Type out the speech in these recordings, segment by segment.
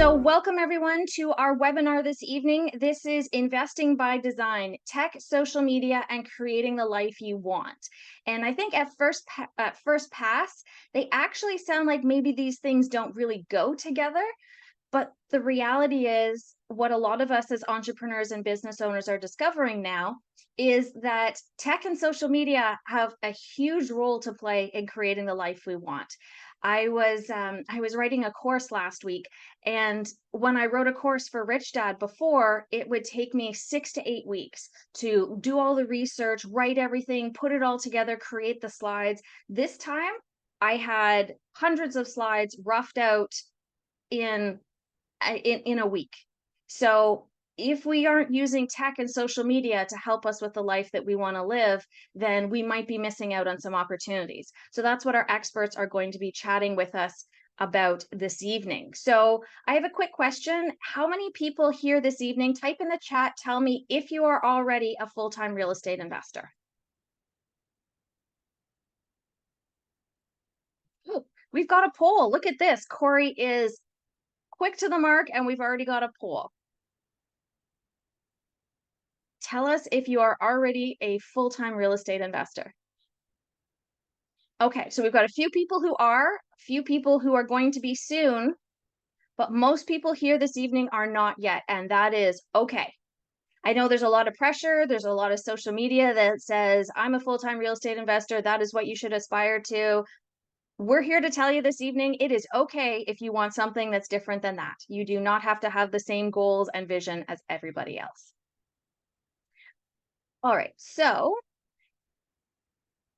So welcome everyone to our webinar this evening. This is Investing by Design, Tech, Social Media, and Creating the Life You Want. And I think at first pass, they actually sound like maybe these things don't really go together. But the reality is what a lot of us as entrepreneurs and business owners are discovering now is that tech and social media have a huge role to play in creating the life we want. I was writing a course last week, and when I wrote a course for Rich Dad before, it would take me 6 to 8 weeks to do all the research, write everything, put it all together, create the slides. This time, I had hundreds of slides roughed out in a week. So if we aren't using tech and social media to help us with the life that we want to live, then we might be missing out on some opportunities. So that's what our experts are going to be chatting with us about this evening. So I have a quick question. How many people here this evening, type in the chat, tell me if you are already a full-time real estate investor. Oh, we've got a poll. Look at this. Corey is quick to the mark, and we've already got a poll. Tell us if you are already a full-time real estate investor. Okay, so we've got a few people who are, a few people who are going to be soon, but most people here this evening are not yet, and that is okay. I know there's a lot of pressure. There's a lot of social media that says, I'm a full-time real estate investor. That is what you should aspire to. We're here to tell you this evening, it is okay if you want something that's different than that. You do not have to have the same goals and vision as everybody else. All right, so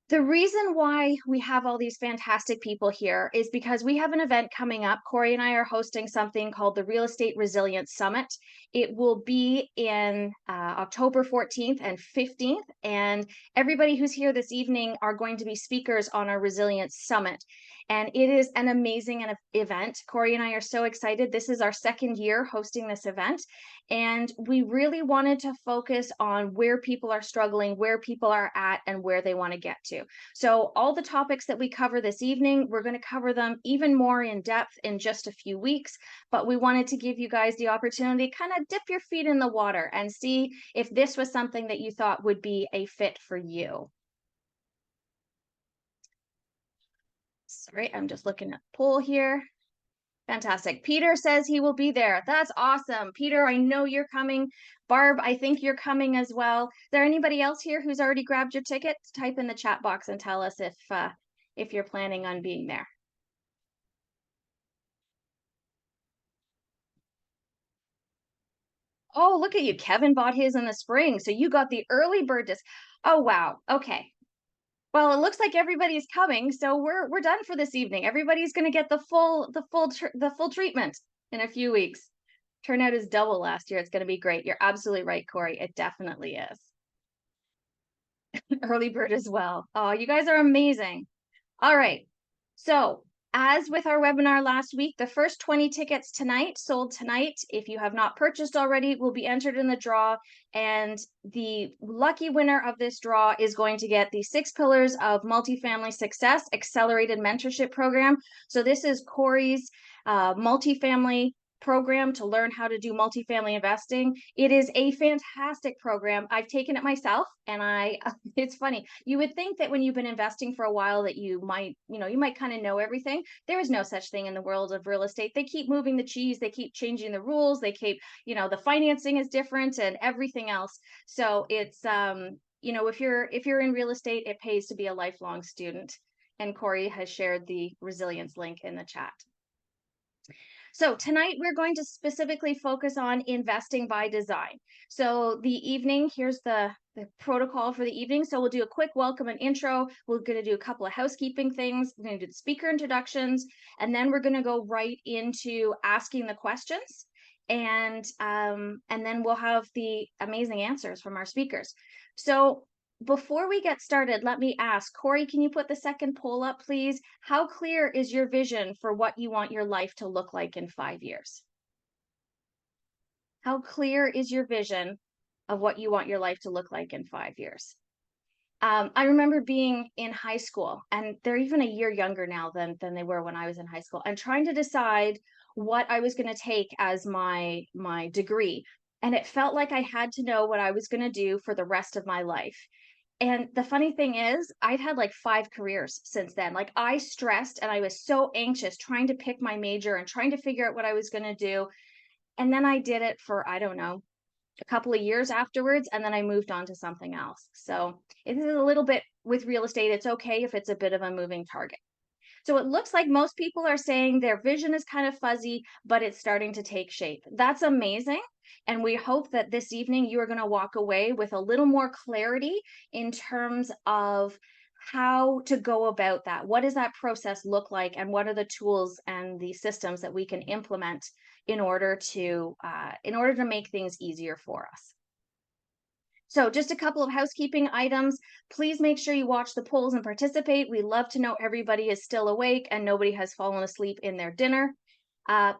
the reason why we have all these fantastic people here is because we have an event coming up. Corey and I are hosting something called the Real Estate Resilience Summit. It will be in October 14th and 15th, and everybody who's here this evening are going to be speakers on our Resilience Summit. And it is an amazing event. Corey and I are so excited. This is our second year hosting this event. And we really wanted to focus on where people are struggling, where people are at, and where they want to get to. So all the topics that we cover this evening, we're going to cover them even more in depth in just a few weeks. But we wanted to give you guys the opportunity to kind of dip your feet in the water and see if this was something that you thought would be a fit for you. Sorry, I'm just looking at the poll here. Fantastic. Peter says he will be there. That's awesome. Peter, I know you're coming. Barb, I think you're coming as well. Is there anybody else here who's already grabbed your ticket? Type in the chat box and tell us if you're planning on being there. Oh, look at you. Kevin bought his in the spring. So you got the early bird discount. Oh, wow. Okay. Well, it looks like everybody's coming, so we're done for this evening. Everybody's going to get the full treatment in a few weeks. Turnout is double last year. It's going to be great. You're absolutely right, Corey. It definitely is. Early bird as well. Oh, you guys are amazing. All right. So as with our webinar last week, the first 20 tickets tonight, sold tonight, if you have not purchased already, will be entered in the draw. And the lucky winner of this draw is going to get the 6 Pillars of Multifamily Success Accelerated Mentorship Program. So this is Corey's multifamily program to learn how to do multifamily investing. It is a fantastic program. I've taken it myself, and it's funny. You would think that when you've been investing for a while that you might kind of know everything. There is no such thing in the world of real estate. They keep moving the cheese, they keep changing the rules, they keep, the financing is different and everything else. So it's if you're in real estate, it pays to be a lifelong student. And Corey has shared the resilience link in the chat. So tonight we're going to specifically focus on investing by design. So the evening, here's the protocol for the evening. So we'll do a quick welcome and intro. We're going to do a couple of housekeeping things. We're going to do the speaker introductions, and then we're going to go right into asking the questions. And then we'll have the amazing answers from our speakers. So before we get started, let me ask, Corey, can you put the second poll up, please? How clear is your vision for what you want your life to look like in 5 years? How clear is your vision of what you want your life to look like in 5 years? I remember being in high school, and they're even a year younger now than they were when I was in high school, and trying to decide what I was going to take as my degree. And it felt like I had to know what I was going to do for the rest of my life. And the funny thing is, I've had like 5 careers since then. Like I stressed and I was so anxious trying to pick my major and trying to figure out what I was going to do. And then I did it for, I don't know, a couple of years afterwards, and then I moved on to something else. So it is a little bit with real estate. It's okay if it's a bit of a moving target. So it looks like most people are saying their vision is kind of fuzzy, but it's starting to take shape. That's amazing. And we hope that this evening you are going to walk away with a little more clarity in terms of how to go about that. What does that process look like? And what are the tools and the systems that we can implement in order to make things easier for us? So just a couple of housekeeping items. Please make sure you watch the polls and participate. We love to know everybody is still awake and nobody has fallen asleep in their dinner.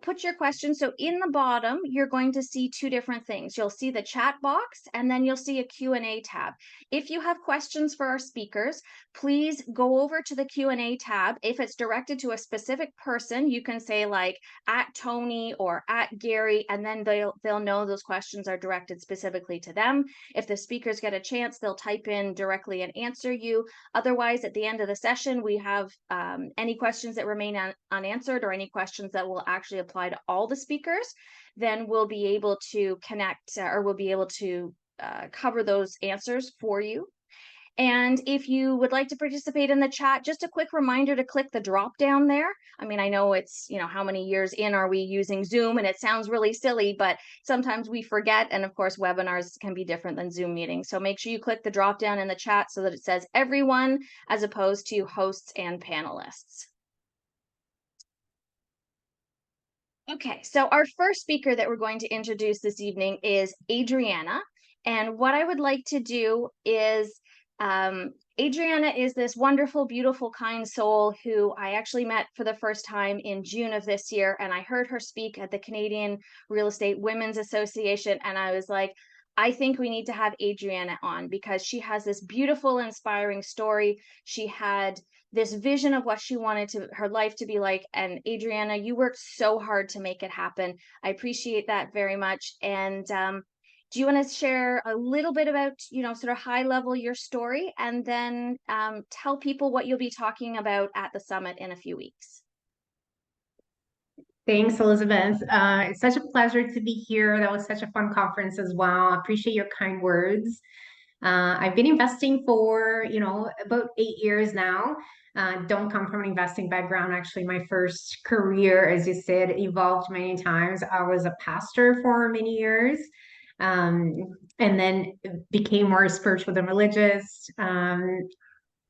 Put your questions. So in the bottom, you're going to see 2 different things. You'll see the chat box and then you'll see a Q&A tab. If you have questions for our speakers, please go over to the Q&A tab. If it's directed to a specific person, you can say like at Tony or at Gary, and then they'll know those questions are directed specifically to them. If the speakers get a chance, they'll type in directly and answer you. Otherwise, at the end of the session, we have any questions that remain unanswered or any questions that will actually apply to all the speakers, then we'll be able to connect or we'll be able to cover those answers for you. And if you would like to participate in the chat, just a quick reminder to click the drop down there. I mean, I know it's, how many years in are we using Zoom, and it sounds really silly, but sometimes we forget. And of course, webinars can be different than Zoom meetings. So make sure you click the drop down in the chat so that it says everyone as opposed to hosts and panelists. Okay, so our first speaker that we're going to introduce this evening is Adriana. And what I would like to do is, Adriana is this wonderful, beautiful, kind soul who I actually met for the first time in June of this year. And I heard her speak at the Canadian Real Estate Women's Association. And I was like, I think we need to have Adriana on because she has this beautiful, inspiring story. She had this vision of what she wanted her life to be like. And Adriana, you worked so hard to make it happen. I appreciate that very much. And do you want to share a little bit about, sort of high level your story, and then tell people what you'll be talking about at the summit in a few weeks? Thanks, Elizabeth. It's such a pleasure to be here. That was such a fun conference as well. I appreciate your kind words. I've been investing for, about 8 years now. Don't come from an investing background. Actually, my first career, as you said, evolved many times. I was a pastor for many years, and then became more spiritual than religious.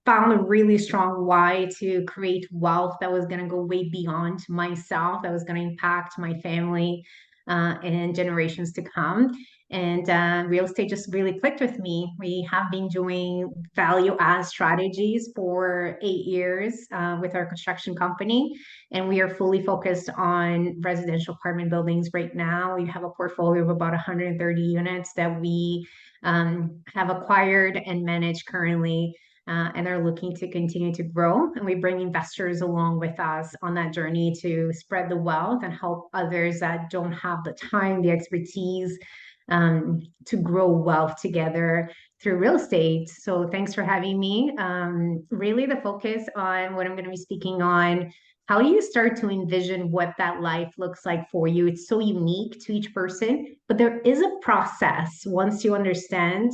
Found a really strong why to create wealth that was going to go way beyond myself, that was going to impact my family and generations to come. And real estate just really clicked with me. We have been doing value add strategies for 8 years with our construction company, and we are fully focused on residential apartment buildings right now. We have a portfolio of about 130 units that we have acquired and manage currently. And are looking to continue to grow. And we bring investors along with us on that journey to spread the wealth and help others that don't have the time, the expertise to grow wealth together through real estate. So thanks for having me. Really the focus on what I'm going to be speaking on, how you start to envision what that life looks like for you. It's so unique to each person, but there is a process once you understand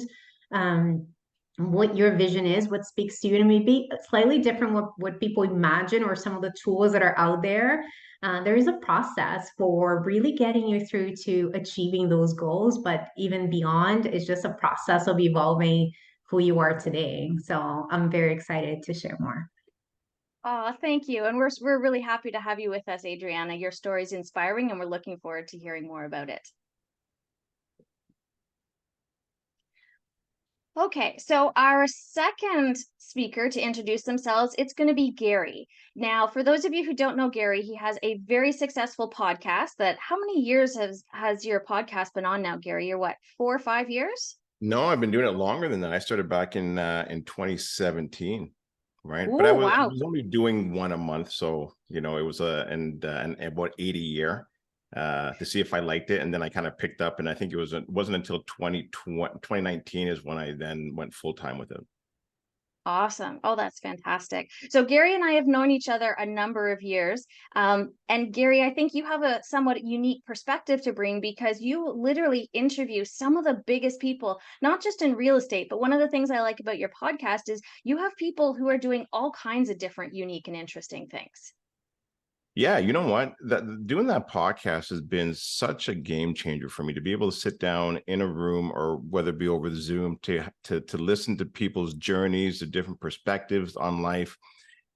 what your vision is, what speaks to you, and maybe slightly different what people imagine or some of the tools that are out there. There is a process for really getting you through to achieving those goals, but even beyond, it's just a process of evolving who you are today. So I'm very excited to share more. Oh, thank you. And we're really happy to have you with us, Adriana. Your story is inspiring, and we're looking forward to hearing more about it. Okay, so our second speaker to introduce themselves, it's going to be Gary. Now, for those of you who don't know Gary, he has a very successful podcast how many years has your podcast been on now, Gary? You're what, 4 or 5 years? No, I've been doing it longer than that. I started back in 2017. right? But I Oh, was, I wow. was only doing one a month. So, you know, it was and about 80 a year to see if I liked it. And then I kind of picked up, and I think it wasn't until 2019 is when I then went full time with it. Awesome. Oh, that's fantastic. So Gary and I have known each other a number of years. And Gary, I think you have a somewhat unique perspective to bring because you literally interview some of the biggest people, not just in real estate, but one of the things I like about your podcast is you have people who are doing all kinds of different, unique and interesting things. Yeah, you know what? Doing that podcast has been such a game changer for me to be able to sit down in a room or whether it be over the Zoom to listen to people's journeys, the different perspectives on life.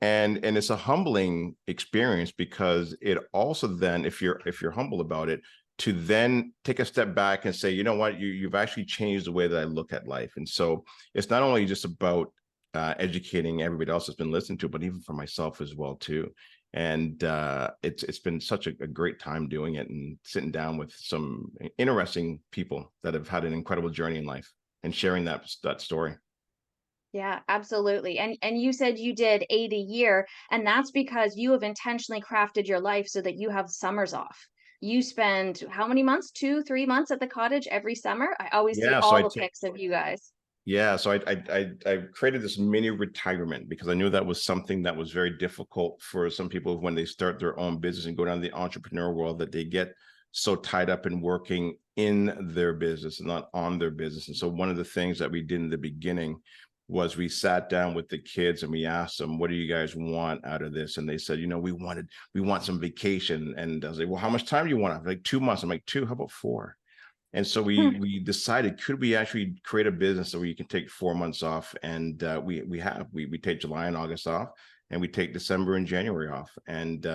And it's a humbling experience because it also then, if you're humble about it, to then take a step back and say, you know what, you've actually changed the way that I look at life. And so it's not only just about educating everybody else that's been listening to, but even for myself as well too. And it's been such a great time doing it and sitting down with some interesting people that have had an incredible journey in life and sharing that story. Yeah, absolutely. And you said you did 8 a year, and that's because you have intentionally crafted your life so that you have summers off. You spend how many months? 2, 3 months at the cottage every summer? I always see Yeah, so all I the take pics of you guys. Yeah, so I created this mini retirement because I knew that was something that was very difficult for some people when they start their own business and go down the entrepreneur world, that they get so tied up in working in their business and not on their business. And so one of the things that we did in the beginning was we sat down with the kids and we asked them, what do you guys want out of this? And they said, you know, we want some vacation. And I was like, well, how much time do you want? I'm like, 2 months. I'm like, two, how about four? And so Hmm. we decided, could we actually create a business where you can take 4 months off? And we take July and August off, and we take December and January off. And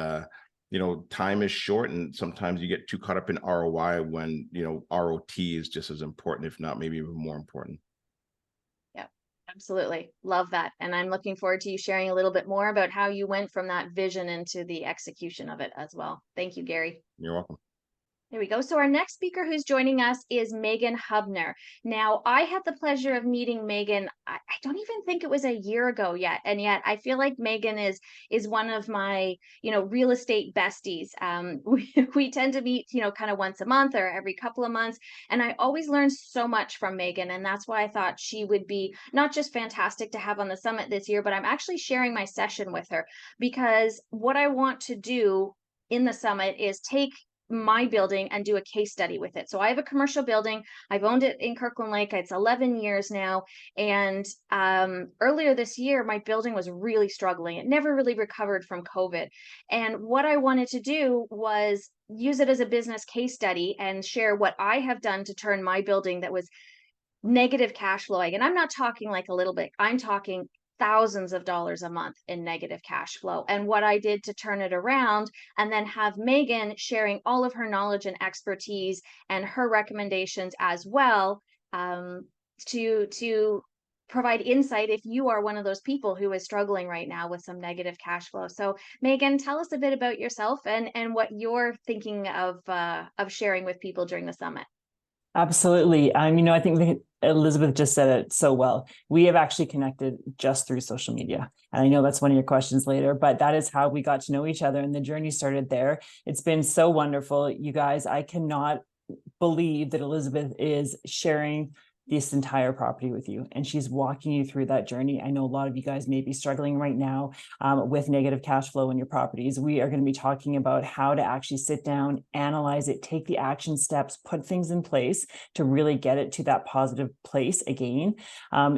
you know, time is short, and sometimes you get too caught up in ROI when, you know, ROT is just as important, if not maybe even more important. Yeah, absolutely. Love that. And I'm looking forward to you sharing a little bit more about how you went from that vision into the execution of it as well. Thank you, Gary. You're welcome. There we go. So our next speaker who's joining us is Meghan Hubner. Now, I had the pleasure of meeting Meghan. I don't even think it was a year ago yet, and yet I feel like Meghan is one of my real estate besties. We tend to meet kind of once a month or every couple of months, and I always learn so much from Meghan, and that's why I thought she would be not just fantastic to have on the summit this year, but I'm actually sharing my session with her because what I want to do in the summit is take my building and do a case study with it. So I have a commercial building. I've owned it in Kirkland Lake. It's 11 years now. And earlier this year, my building was really struggling. It never really recovered from COVID. And what I wanted to do was use it as a business case study and share what I have done to turn my building that was negative cash flowing. And I'm not talking like a little bit, I'm talking thousands of dollars a month in negative cash flow, and what I did to turn it around, and then have Meghan sharing all of her knowledge and expertise and her recommendations as well, to provide insight if you are one of those people who is struggling right now with some negative cash flow. So Meghan, tell us a bit about yourself and what you're thinking of sharing with people during the summit. Absolutely. I think that Elizabeth just said it so well. We have actually connected just through social media. And I know that's one of your questions later, but that is how we got to know each other, and the journey started there. It's been so wonderful. You guys, I cannot believe that Elizabeth is sharing this entire property with you, and she's walking you through that journey. I know a lot of you guys may be struggling right now with negative cash flow in your properties. We are going to be talking about how to actually sit down, analyze it, take the action steps, put things in place to really get it to that positive place again.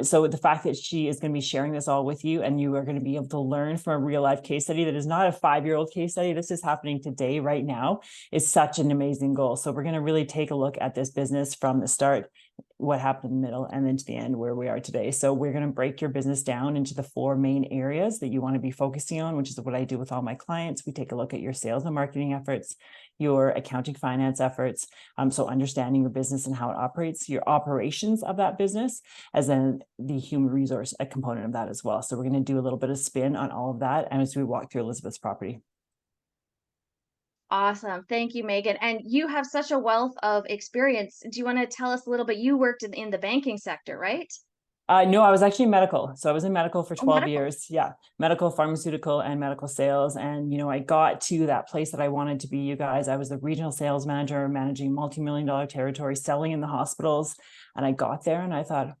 So the fact that she is going to be sharing this all with you, and you are going to be able to learn from a real life case study that is not a 5-year-old case study, this is happening today, right now, is such an amazing goal. So we're going to really take a look at this business from the start, what happened in the middle, and then to the end where we are today. So we're going to break your business down into the 4 main areas that you want to be focusing on, which is what I do with all my clients. We take a look at your sales and marketing efforts, your accounting finance efforts. So understanding your business and how it operates, your operations of that business, as then the human resource, a component of that as well. So we're going to do a little bit of spin on all of that as we walk through Elizabeth's property. Awesome. Thank you, Meghan. And you have such a wealth of experience. Do you want to tell us a little bit? You worked in the banking sector, right? No, I was actually medical. So I was in medical for 12 medical. years. Yeah. Medical, pharmaceutical, and medical sales. And, I got to that place that I wanted to be, you guys. I was the regional sales manager, managing multi-million-dollar territory, selling in the hospitals. And I got there and I thought,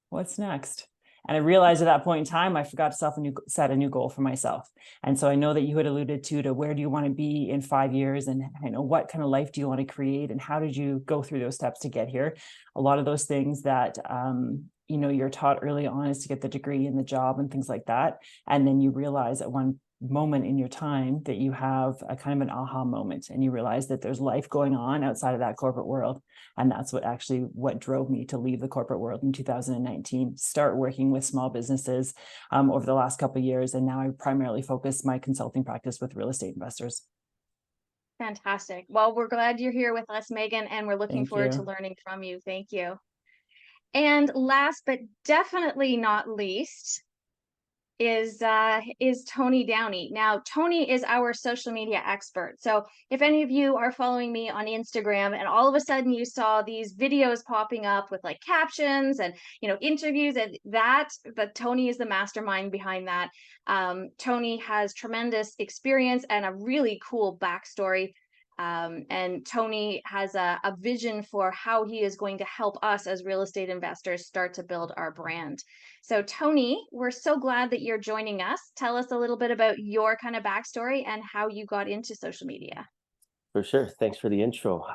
what's next? And I realized at that point in time, I forgot to set a new goal for myself. And so I know that you had alluded to where do you want to be in 5 years, and what kind of life do you want to create, and how did you go through those steps to get here? A lot of those things that you're taught early on is to get the degree and the job and things like that. And then you realize at one moment in your time that you have a kind of an aha moment, and you realize that there's life going on outside of that corporate world. And that's what drove me to leave the corporate world in 2019, start working with small businesses over the last couple of years. And now I primarily focus my consulting practice with real estate investors. Fantastic. Well, we're glad you're here with us, Meghan, and we're looking Thank forward you. to learning from you. Thank you. And last but definitely not least is Tony Downey. Now, Tony is our social media expert. So if any of you are following me on Instagram and all of a sudden you saw these videos popping up with like captions and interviews, and that Tony is the mastermind behind that. Tony has tremendous experience and a really cool backstory. And Tony has a vision for how he is going to help us as real estate investors start to build our brand. So Tony, we're so glad that you're joining us. Tell us a little bit about your kind of backstory and how you got into social media. For sure. Thanks for the intro.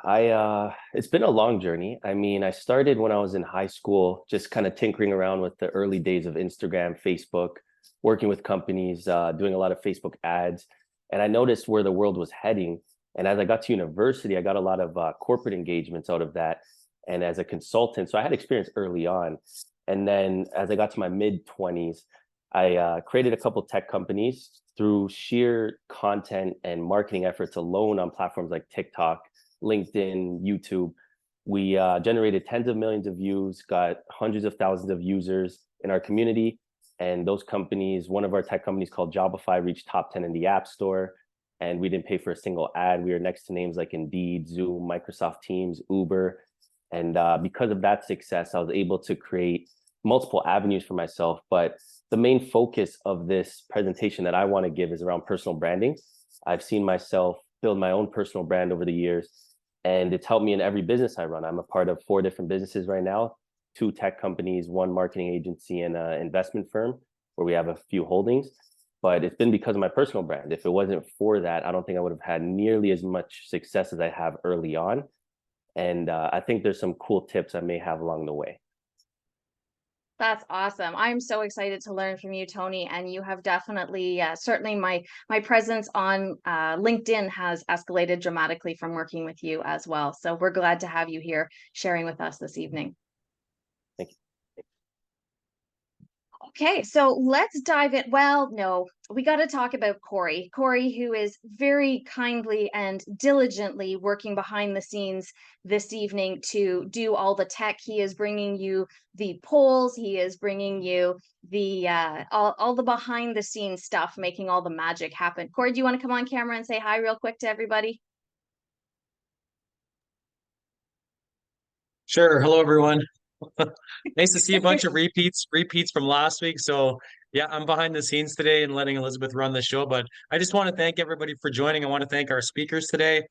It's been a long journey. I mean, I started when I was in high school, just kind of tinkering around with the early days of Instagram, Facebook, working with companies, doing a lot of Facebook ads. And I noticed where the world was heading. And as I got to university, I got a lot of corporate engagements out of that. And as a consultant, so I had experience early on. And then as I got to my mid-20s, I created a couple tech companies through sheer content and marketing efforts alone on platforms like TikTok, LinkedIn, YouTube. We generated tens of millions of views, got hundreds of thousands of users in our community. And those companies, one of our tech companies called Jobify, reached top 10 in the App Store. And we didn't pay for a single ad. We were next to names like Indeed, Zoom, Microsoft Teams, Uber. And because of that success, I was able to create multiple avenues for myself. But the main focus of this presentation that I want to give is around personal branding. I've seen myself build my own personal brand over the years, and it's helped me in every business I run. I'm a part of 4 different businesses right now, 2 tech companies, 1 marketing agency, and an investment firm where we have a few holdings. But it's been because of my personal brand. If it wasn't for that, I don't think I would have had nearly as much success as I have early on. And I think there's some cool tips I may have along the way. That's awesome. I'm so excited to learn from you, Tony. And you have definitely, certainly my presence on LinkedIn has escalated dramatically from working with you as well. So we're glad to have you here sharing with us this evening. Thank you. Okay, so let's dive in. Well, no, we got to talk about Corey. Corey, who is very kindly and diligently working behind the scenes this evening to do all the tech. He is bringing you the polls. He is bringing you the all the behind the scenes stuff, making all the magic happen. Corey, do you want to come on camera and say hi real quick to everybody? Sure. Hello, everyone. Nice to see a bunch of repeats from last week. So yeah, I'm behind the scenes today and letting Elizabeth run the show, but I just want to thank everybody for joining. I want to thank our speakers today.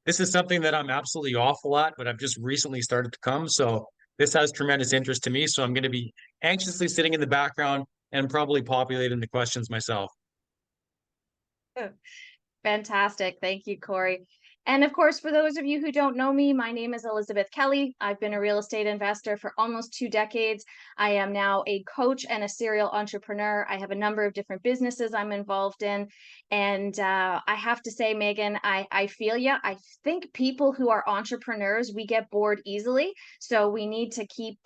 This is something that I'm absolutely awful at, but I've just recently started to come. So this has tremendous interest to me. So I'm going to be anxiously sitting in the background and probably populating the questions myself. Fantastic. Thank you, Corey. And of course, for those of you who don't know me, my name is Elizabeth Kelly. I've been a real estate investor for almost 2 decades. I am now a coach and a serial entrepreneur. I have a number of different businesses I'm involved in. And I have to say, Meghan, I feel you. I think people who are entrepreneurs, we get bored easily. So we need to keep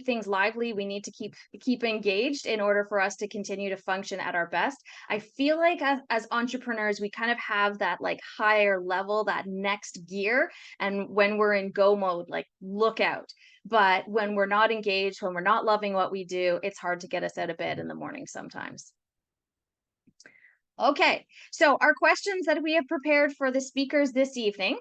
things lively. We need to keep engaged in order for us to continue to function at our best. I feel like as entrepreneurs, we kind of have that like higher level, that next gear. And when we're in go mode, like look out. But when we're not engaged, when we're not loving what we do, it's hard to get us out of bed in the morning sometimes. Okay, so our questions that we have prepared for the speakers this evening,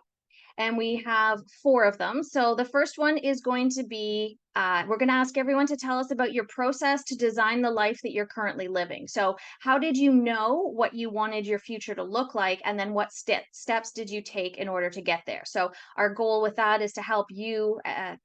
and we have 4 of them. So the first one is going to be we're going to ask everyone to tell us about your process to design the life that you're currently living. So how did you know what you wanted your future to look like? And then what steps did you take in order to get there? So our goal with that is to help you,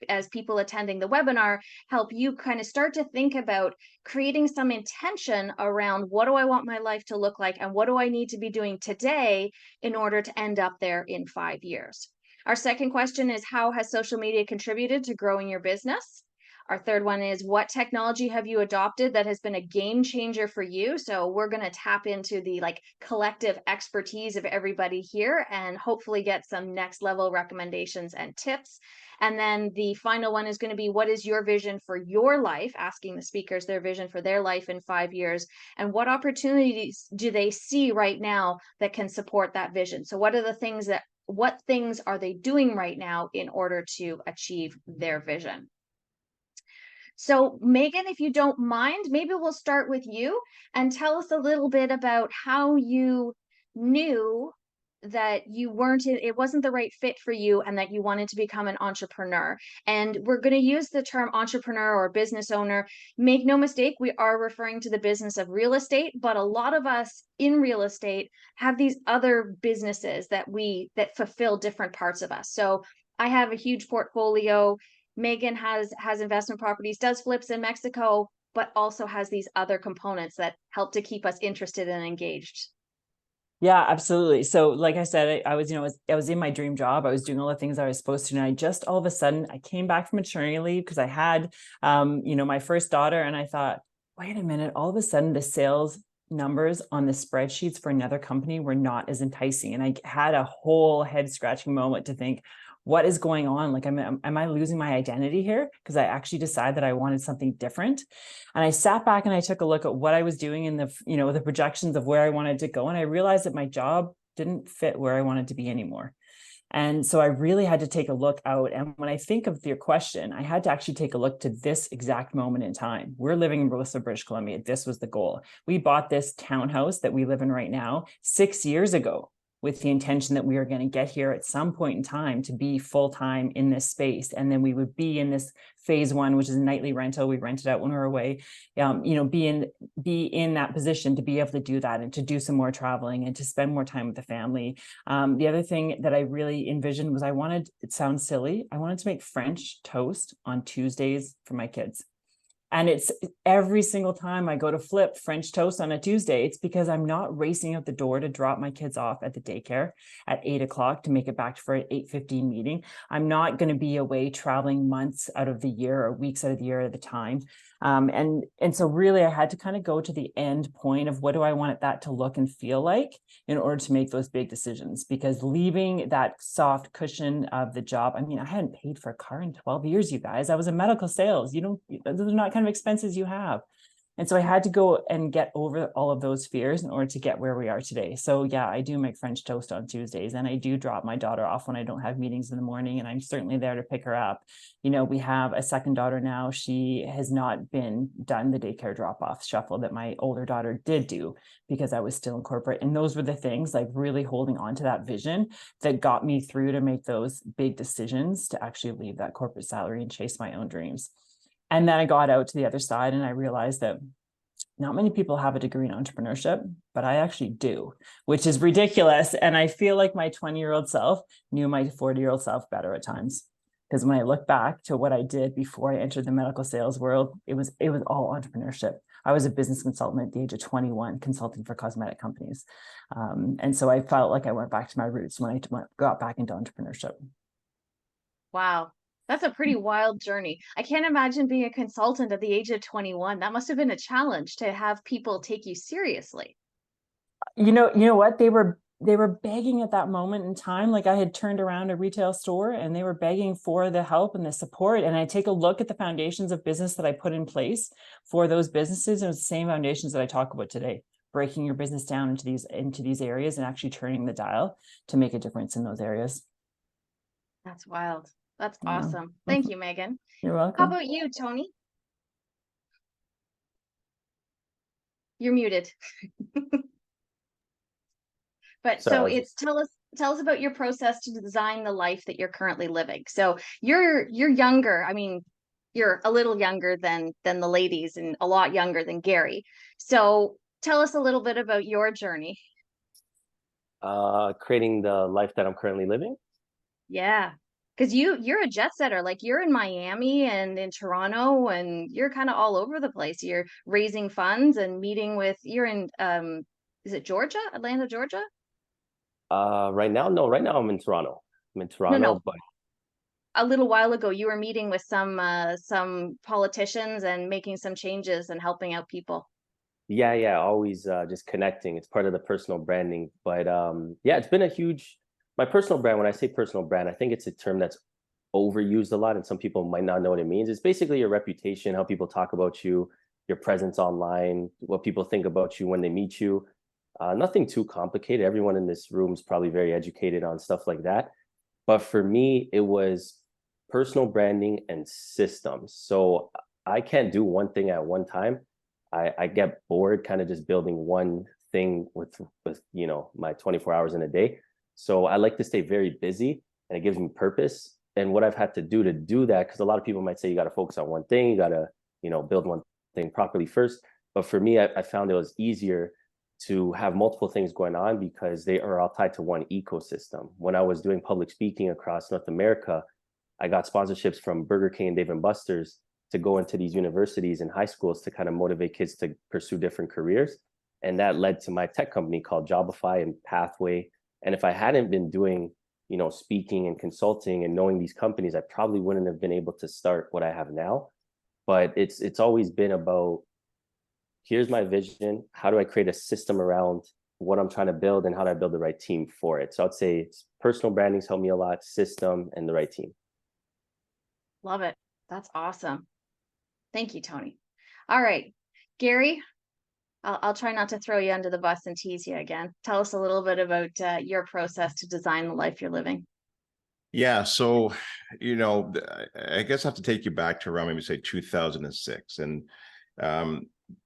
as people attending the webinar, help you kind of start to think about creating some intention around, what do I want my life to look like? And what do I need to be doing today in order to end up there in 5 years? Our second question is, how has social media contributed to growing your business? Our third one is, what technology have you adopted that has been a game changer for you? So we're going to tap into the collective expertise of everybody here and hopefully get some next level recommendations and tips. And then the final one is going to be, what is your vision for your life? Asking the speakers their vision for their life in 5 years, and what opportunities do they see right now that can support that vision? So what things are they doing right now in order to achieve their vision? So Meghan, if you don't mind, maybe we'll start with you and tell us a little bit about how you knew that it wasn't the right fit for you and that you wanted to become an entrepreneur. And we're going to use the term entrepreneur or business owner. Make no mistake, we are referring to the business of real estate, but a lot of us in real estate have these other businesses that fulfill different parts of us. So I have a huge portfolio. Meghan has investment properties, does flips in Mexico, but also has these other components that help to keep us interested and engaged. Yeah, absolutely. So like I said, I was in my dream job. I was doing all the things I was supposed to. And I just, all of a sudden, I came back from maternity leave because I had, my first daughter. And I thought, wait a minute, all of a sudden the sales numbers on the spreadsheets for another company were not as enticing. And I had a whole head scratching moment to think, what is going on? Like, am I losing my identity here? Because I actually decided that I wanted something different. And I sat back and I took a look at what I was doing in the projections of where I wanted to go. And I realized that my job didn't fit where I wanted to be anymore. And so I really had to take a look out. And when I think of your question, I had to actually take a look to this exact moment in time. We're living in Rossa, British Columbia. This was the goal. We bought this townhouse that we live in right now 6 years ago, with the intention that we are going to get here at some point in time to be full-time in this space. And then we would be in this phase one, which is a nightly rental. We rented out when we were away, be in that position to be able to do that and to do some more traveling and to spend more time with the family. The other thing that I really envisioned was it sounds silly, I wanted to make French toast on Tuesdays for my kids. And it's every single time I go to flip French toast on a Tuesday, it's because I'm not racing out the door to drop my kids off at the daycare at 8 o'clock to make it back for an 8:15 meeting. I'm not going to be away traveling months out of the year or weeks out of the year at a time. And so really I had to kind of go to the end point of what do I want that to look and feel like in order to make those big decisions, because leaving that soft cushion of the job, I mean, I hadn't paid for a car in 12 years, you guys. I was in medical sales. Those are not kind of expenses you have. And so I had to go and get over all of those fears in order to get where we are today. So yeah, I do make French toast on Tuesdays, and I do drop my daughter off when I don't have meetings in the morning, and I'm certainly there to pick her up. We have a second daughter now. She has not been done the daycare drop-off shuffle that my older daughter did do because I was still in corporate. And those were the things, like really holding on to that vision, that got me through to make those big decisions to actually leave that corporate salary and chase my own dreams. And then I got out to the other side and I realized that not many people have a degree in entrepreneurship, but I actually do, which is ridiculous. And I feel like my 20-year-old self knew my 40-year-old self better at times. Because when I look back to what I did before I entered the medical sales world, it was all entrepreneurship. I was a business consultant at the age of 21, consulting for cosmetic companies. And so I felt like I went back to my roots when I got back into entrepreneurship. Wow. That's a pretty wild journey. I can't imagine being a consultant at the age of 21. That must have been a challenge to have people take you seriously. You know what? They were begging at that moment in time. Like, I had turned around a retail store and they were begging for the help and the support. And I take a look at the foundations of business that I put in place for those businesses. And it's the same foundations that I talk about today, breaking your business down into these areas and actually turning the dial to make a difference in those areas. That's wild. That's awesome. Thank you, Meghan. You're welcome. How about you, Tony? You're muted. But Sorry, tell us about your process to design the life that you're currently living. So you're younger. I mean, you're a little younger than the ladies and a lot younger than Gary. So tell us a little bit about your journey. Creating the life that I'm currently living. Yeah. Because you're a jet setter, like you're in Miami and in Toronto, and you're kind of all over the place. You're raising funds and meeting with, you're in is it Georgia? Atlanta, Georgia? Right now, no, right now I'm in Toronto. I'm in Toronto, No. but A little while ago you were meeting with some politicians and making some changes and helping out people. yeah, always just connecting. It's part of the personal branding. But yeah, it's been a huge, my personal brand, when I say personal brand, I think it's a term that's overused a lot and some people might not know what it means. It's basically your reputation, how people talk about you, your presence online, what people think about you when they meet you. Nothing too complicated. Everyone in this room is probably very educated on stuff like that. But for me, it was personal branding and systems. So I can't do one thing at one time. I get bored kind of just building one thing with you know, my 24 hours in a day. So I like to stay very busy and it gives me purpose. And what I've had to do that, because a lot of people might say you got to focus on one thing, you got to, you know, build one thing properly first. But for me, I found it was easier to have multiple things going on because they are all tied to one ecosystem. When I was doing public speaking across North America, I got sponsorships from Burger King and Dave & Buster's to go into these universities and high schools to kind of motivate kids to pursue different careers. And that led to my tech company called Jobify and Pathway. And if I hadn't been doing, you know, speaking and consulting and knowing these companies, I probably wouldn't have been able to start what I have now. But it's always been about, here's my vision. How do I create a system around what I'm trying to build and how do I build the right team for it? So I'd say it's personal branding's helped me a lot, system, and the right team. Love it. That's awesome. Thank you, Tony. All right, Gary, I'll try not to throw you under the bus and tease you again. Tell us a little bit about your process to design the life you're living. Yeah, so, you know, I guess I have to take you back to around maybe say 2006. And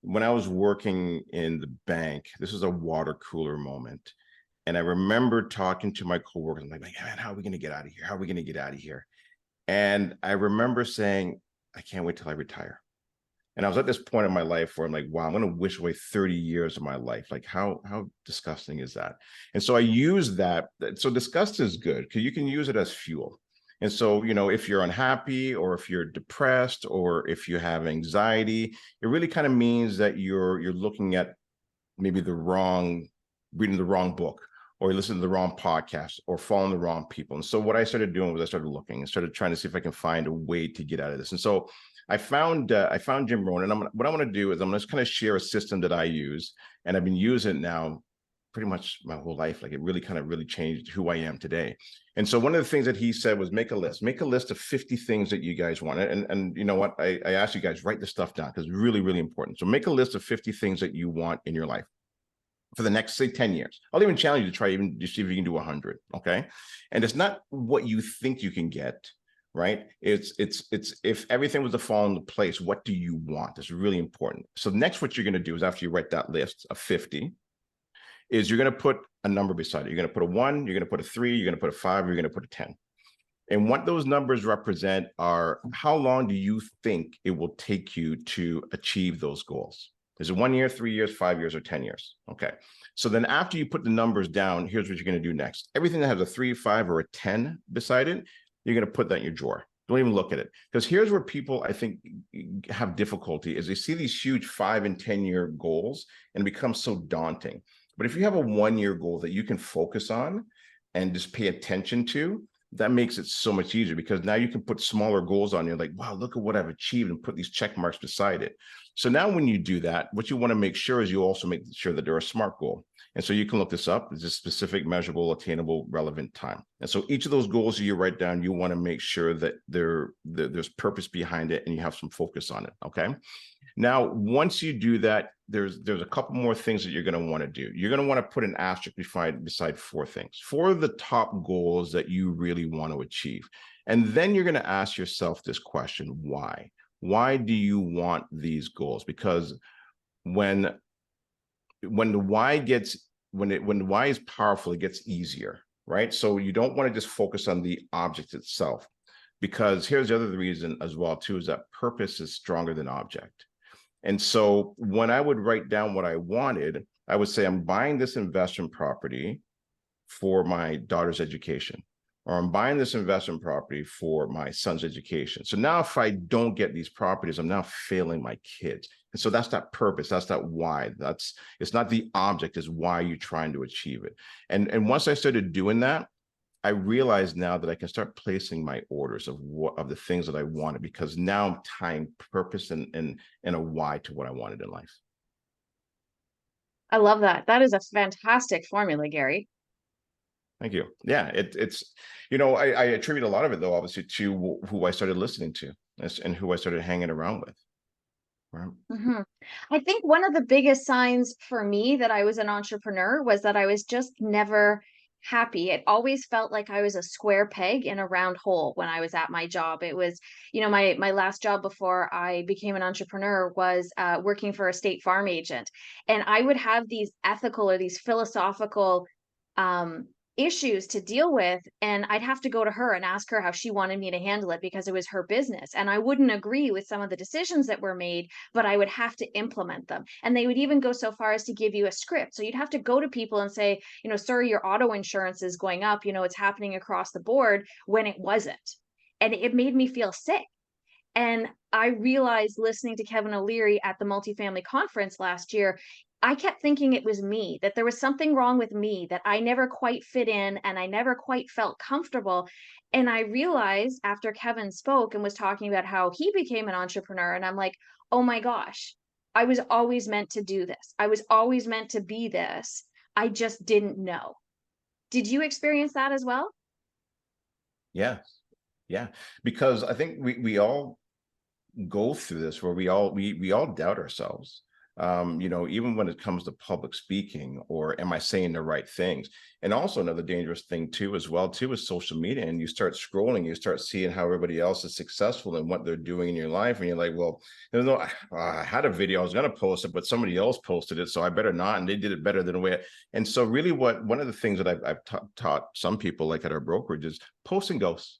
when I was working in the bank, this was a water cooler moment. And I remember talking to my coworkers, I'm like, man, how are we going to get out of here? How are we going to get out of here? And I remember saying, I can't wait till I retire. And I was at this point in my life where I'm like, wow, I'm going to wish away 30 years of my life. Like, how disgusting is that? And so I use that. So disgust is good because you can use it as fuel. And so, you know, if you're unhappy or if you're depressed or if you have anxiety, it really kind of means that you're looking at maybe reading the wrong book, or you listen to the wrong podcast, or following the wrong people. And so what I started doing was I started looking and started trying to see if I can find a way to get out of this. And so I found Jim Rohn, and what I'm going to do is I'm going to kind of share a system that I use, and I've been using it now pretty much my whole life. Like it really changed who I am today. And so one of the things that he said was make a list of 50 things that you guys want. And you know what? I asked you guys, write this stuff down because it's really, really important. So make a list of 50 things that you want in your life for the next, say, 10 years. I'll even challenge you to try even to see if you can do 100. Okay. And it's not what you think you can get, right? It's if everything was to fall into place, what do you want? It's really important. So next, what you're going to do is after you write that list of 50, is you're going to put a number beside it. You're going to put a 1, you're going to put a 3, you're going to put a 5, you're going to put a 10. And what those numbers represent are how long do you think it will take you to achieve those goals? Is it 1 year, 3 years, 5 years, or 10 years? Okay. So then after you put the numbers down, here's what you're going to do next. Everything that has a 3, 5, or a 10 beside it, you're going to put that in your drawer. Don't even look at it. Because here's where people, I think, have difficulty is they see these huge 5 and 10-year goals and it becomes so daunting. But if you have a 1-year goal that you can focus on and just pay attention to, that makes it so much easier because now you can put smaller goals on. You're like, wow, look at what I've achieved and put these check marks beside it. So now when you do that, what you want to make sure is you also make sure that they're a SMART goal. And so you can look this up. It's a specific, measurable, attainable, relevant time. And so each of those goals that you write down, you want to make sure that there's purpose behind it and you have some focus on it. Okay. Now, once you do that, there's a couple more things that you're going to want to do. You're going to want to put an asterisk beside 4 things, 4 of the top goals that you really want to achieve. And then you're going to ask yourself this question, why? Why do you want these goals? Because when the why is powerful, it gets easier, right? So you don't want to just focus on the object itself. because here's the other reason as well too, is that purpose is stronger than object. And so when I would write down what I wanted, I would say, I'm buying this investment property for my daughter's education, or I'm buying this investment property for my son's education. So now if I don't get these properties, I'm now failing my kids. And so that's that purpose, that's that why. It's not the object, is why you're trying to achieve it. And once I started doing that, I realize now that I can start placing my orders of the things that I wanted, because now I'm tying purpose and a why to what I wanted in life. I love that. That is a fantastic formula, Gary. Thank you. Yeah, it's, I attribute a lot of it, though, obviously, to who I started listening to and who I started hanging around with. Right. Mm-hmm. I think one of the biggest signs for me that I was an entrepreneur was that I was just never happy. It always felt like I was a square peg in a round hole when I was at my job. It was, my last job before I became an entrepreneur was working for a state farm agent. And I would have these ethical or these philosophical issues to deal with, and I'd have to go to her and ask her how she wanted me to handle it, because it was her business, and I wouldn't agree with some of the decisions that were made, but I would have to implement them. And they would even go so far as to give you a script, so you'd have to go to people and say, sir, your auto insurance is going up, it's happening across the board, when it wasn't. And it made me feel sick. And I realized, listening to Kevin O'Leary at the multifamily conference last year, I kept thinking it was me, that there was something wrong with me, that I never quite fit in and I never quite felt comfortable. And I realized after Kevin spoke and was talking about how he became an entrepreneur, and I'm like, oh my gosh, I was always meant to do this. I was always meant to be this. I just didn't know. Did you experience that as well? Yeah. Yeah. Because I think we all go through this, where we all doubt ourselves. Even when it comes to public speaking, or am I saying the right things? And also another dangerous thing too, is social media. And you start scrolling, you start seeing how everybody else is successful and what they're doing in your life. And you're like, well, I had a video, I was going to post it, but somebody else posted it, so I better not. And they did it better than the way. And so really one of the things that I've taught some people, like at our brokerage, is post and ghost.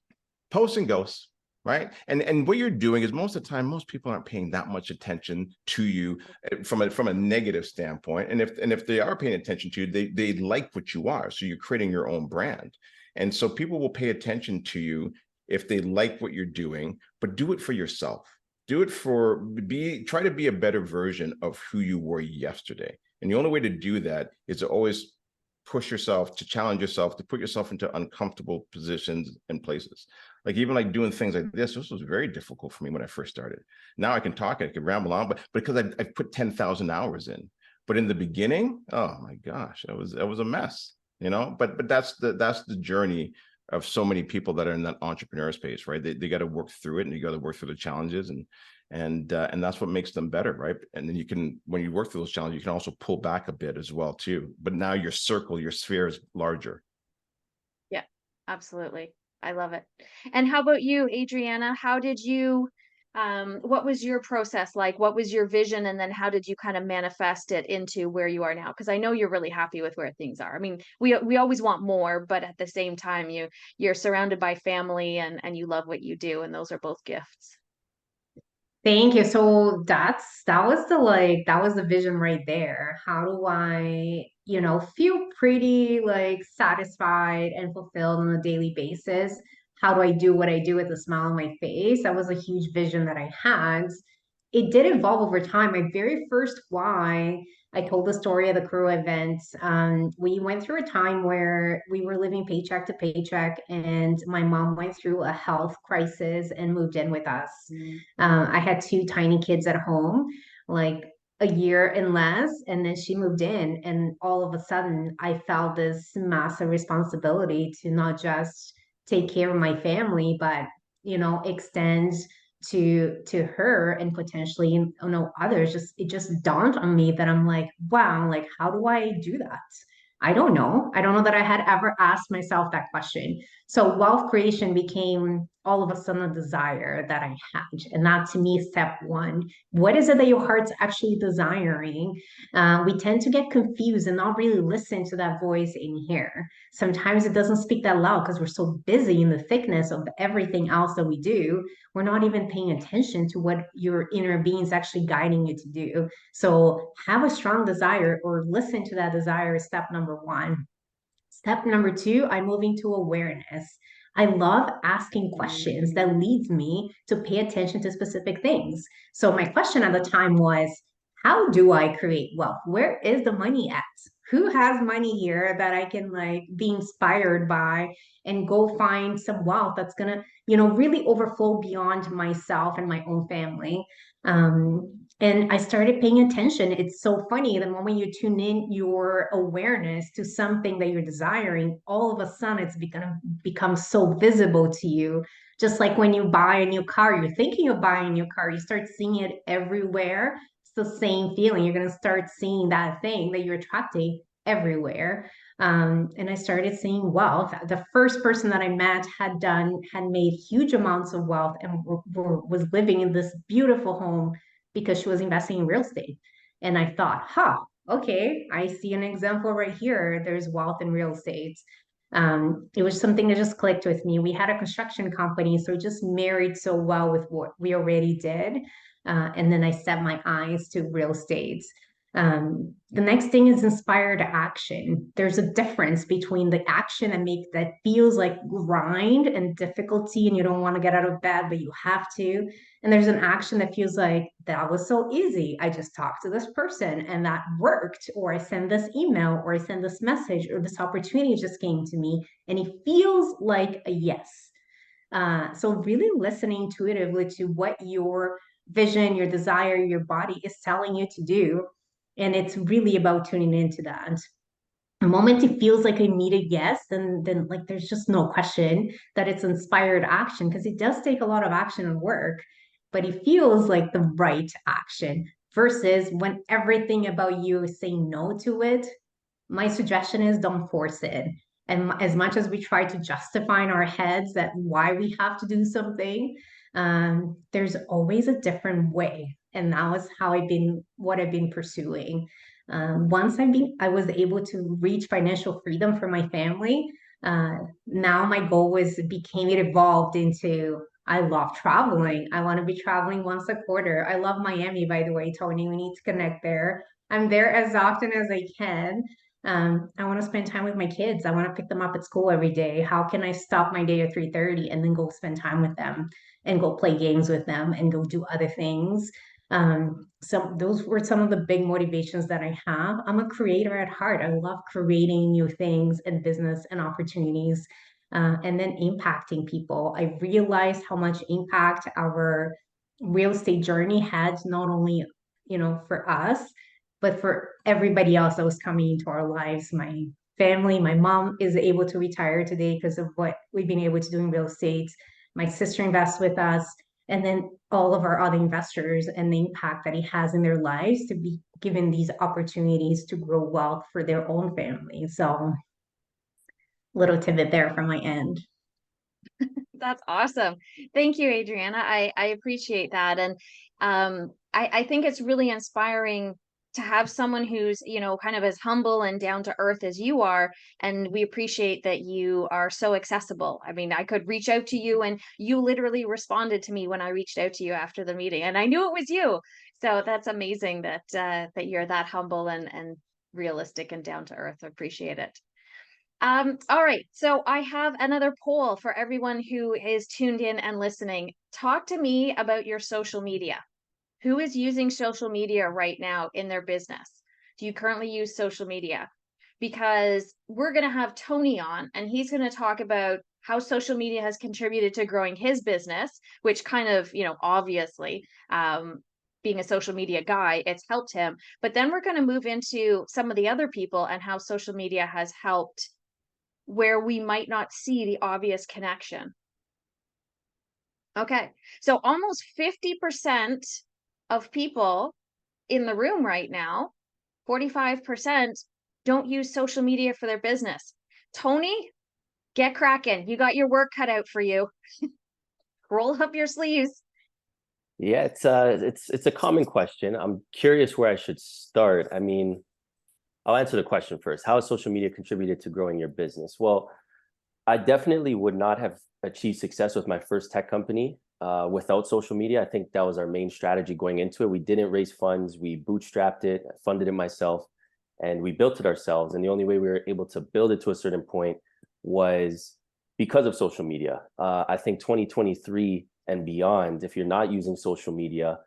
Right. And what you're doing is, most of the time, most people aren't paying that much attention to you from a negative standpoint. And if they are paying attention to you, they like what you are. So you're creating your own brand. And so people will pay attention to you if they like what you're doing, but do it for yourself. Do it try to be a better version of who you were yesterday. And the only way to do that is to always push yourself, to challenge yourself, to put yourself into uncomfortable positions and places. Like even like doing things like this was very difficult for me when I first started. Now I can talk, I can ramble on, but because I've put 10,000 hours in. But in the beginning, oh my gosh, it was a mess, But that's the journey of so many people that are in that entrepreneur space, right? They got to work through it, and you got to work through the challenges, and that's what makes them better, right? And then when you work through those challenges, you can also pull back a bit as well too. But now your sphere is larger. Yeah, absolutely. I love it. And how about you, Adriana? How did you, what was your process like? What was your vision? And then how did you kind of manifest it into where you are now? Because I know you're really happy with where things are. I mean, we always want more, but at the same time, you're surrounded by family and you love what you do. And those are both gifts. Thank you. So that was the vision right there. How do I, feel pretty satisfied and fulfilled on a daily basis? How do I do what I do with a smile on my face? That was a huge vision that I had. It did evolve over time. My very first why, I told the story of the crew event. We went through a time where we were living paycheck to paycheck, and my mom went through a health crisis and moved in with us. I had two tiny kids at home, like a year and less, and then she moved in, and all of a sudden I felt this massive responsibility to not just take care of my family, but extend to her and potentially others. It just dawned on me that I'm like, wow, like how do I do that? I don't know. I don't know that I had ever asked myself that question. So wealth creation became all of a sudden a desire that I had. And that to me is step one. What is it that your heart's actually desiring? We tend to get confused and not really listen to that voice in here. Sometimes it doesn't speak that loud because we're so busy in the thickness of everything else that we do. We're not even paying attention to what your inner being is actually guiding you to do. So have a strong desire or listen to that desire is step number one. Step number two, I'm moving to awareness. I love asking questions that leads me to pay attention to specific things. So my question at the time was, how do I create wealth? Where is the money at? Who has money here that I can like be inspired by and go find some wealth that's gonna, really overflow beyond myself and my own family. And I started paying attention. It's so funny. The moment you tune in your awareness to something that you're desiring, all of a sudden it's become so visible to you. Just like when you buy a new car, you're thinking of buying a new car, you start seeing it everywhere. It's the same feeling. You're going to start seeing that thing that you're attracting everywhere. And I started seeing wealth. The first person that I met had made huge amounts of wealth and was living in this beautiful home because she was investing in real estate. And I thought, okay, I see an example right here. There's wealth in real estate. It was something that just clicked with me. We had a construction company, so it just married so well with what we already did. And then I set my eyes to real estate. The next thing is inspired action. There's a difference between the action that feels like grind and difficulty, and you don't want to get out of bed, but you have to. And there's an action that feels like that was so easy. I just talked to this person and that worked, or I send this email, or I send this message, or this opportunity just came to me, and it feels like a yes. So really listening intuitively to what your vision, your desire, your body is telling you to do. And it's really about tuning into that. The moment it feels like a needed yes, then like there's just no question that it's inspired action, because it does take a lot of action and work, but it feels like the right action versus when everything about you is saying no to it. My suggestion is don't force it. And as much as we try to justify in our heads that why we have to do something, there's always a different way. And that was what I've been pursuing. Once I was able to reach financial freedom for my family. Now my goal it evolved into, I love traveling. I want to be traveling once a quarter. I love Miami, by the way, Tony. We need to connect there. I'm there as often as I can. I want to spend time with my kids. I want to pick them up at school every day. How can I stop my day at 3:30 and then go spend time with them and go play games with them and go do other things? So those were some of the big motivations that I have. I'm a creator at heart. I love creating new things and business and opportunities, and then impacting people. I realized how much impact our real estate journey had, not only, for us, but for everybody else that was coming into our lives. My family, my mom is able to retire today because of what we've been able to do in real estate. My sister invests with us, and then all of our other investors and the impact that it has in their lives to be given these opportunities to grow wealth for their own family. So little tidbit there from my end. That's awesome. Thank you, Adriana. I appreciate that. And I think it's really inspiring to have someone who's, kind of as humble and down to earth as you are. And we appreciate that you are so accessible. I mean, I could reach out to you and you literally responded to me when I reached out to you after the meeting, and I knew it was you. So that's amazing that that you're that humble and realistic and down to earth. I appreciate it. All right, so I have another poll for everyone who is tuned in and listening. Talk to me about your social media. Who is using social media right now in their business? Do you currently use social media? Because we're going to have Tony on, and he's going to talk about how social media has contributed to growing his business, which kind of, obviously, being a social media guy, it's helped him. But then we're going to move into some of the other people and how social media has helped where we might not see the obvious connection. Okay, so almost 50% of people in the room right now, 45%, don't use social media for their business. Tony, get cracking. You got your work cut out for you. Roll up your sleeves. Yeah, it's a common question. I'm curious where I should start. I mean, I'll answer the question first. How has social media contributed to growing your business? Well, I definitely would not have achieved success with my first tech company without social media. I think that was our main strategy going into it. We didn't raise funds. We bootstrapped it, funded it myself, and we built it ourselves. And the only way we were able to build it to a certain point was because of social media. I think 2023 and beyond, if you're not using social media,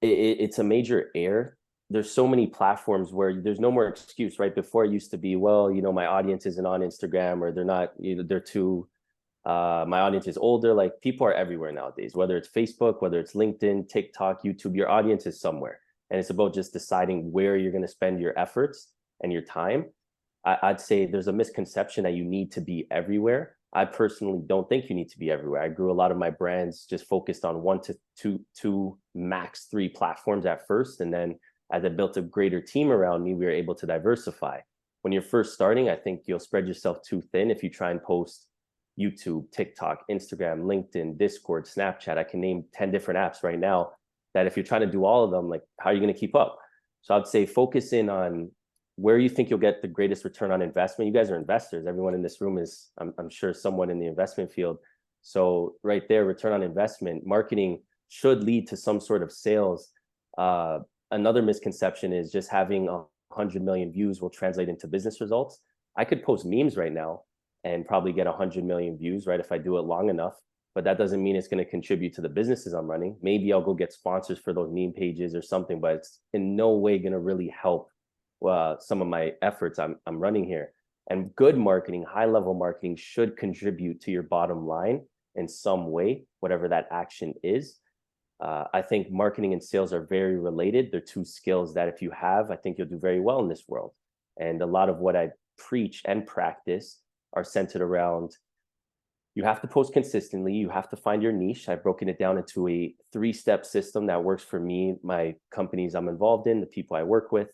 it's a major error. There's so many platforms where there's no more excuse, right? Before it used to be, well, you know, my audience isn't on Instagram, or they're not, you know, they're too, my audience is older. Like, people are everywhere nowadays, whether it's Facebook, whether it's LinkedIn, TikTok, YouTube, your audience is somewhere. And it's about just deciding where you're going to spend your efforts and your time. I'd say there's a misconception that you need to be everywhere. I personally don't think you need to be everywhere. I grew a lot of my brands just focused on 1 to 2, max 3 platforms at first. And then as I built a greater team around me, we were able to diversify. When you're first starting, I think you'll spread yourself too thin if you try and post YouTube, TikTok, Instagram, LinkedIn, Discord, Snapchat. I can name 10 different apps right now that if you're trying to do all of them, like, how are you going to keep up? So I'd say focus in on where you think you'll get the greatest return on investment. You guys are investors. Everyone in this room is, I'm sure, someone in the investment field. So right there, return on investment, marketing should lead to some sort of sales. Another misconception is just having 100 million views will translate into business results. I could post memes right now and probably get 100 million views, right, if I do it long enough. But that doesn't mean it's going to contribute to the businesses I'm running. Maybe I'll go get sponsors for those meme pages or something, but it's in no way going to really help some of my efforts I'm running here. And good marketing, high-level marketing, should contribute to your bottom line in some way, whatever that action is. I think marketing and sales are very related. They're two skills that if you have, I think you'll do very well in this world. And a lot of what I preach and practice are centered around, you have to post consistently. You have to find your niche. I've broken it down into a 3-step system that works for me, my companies I'm involved in, the people I work with.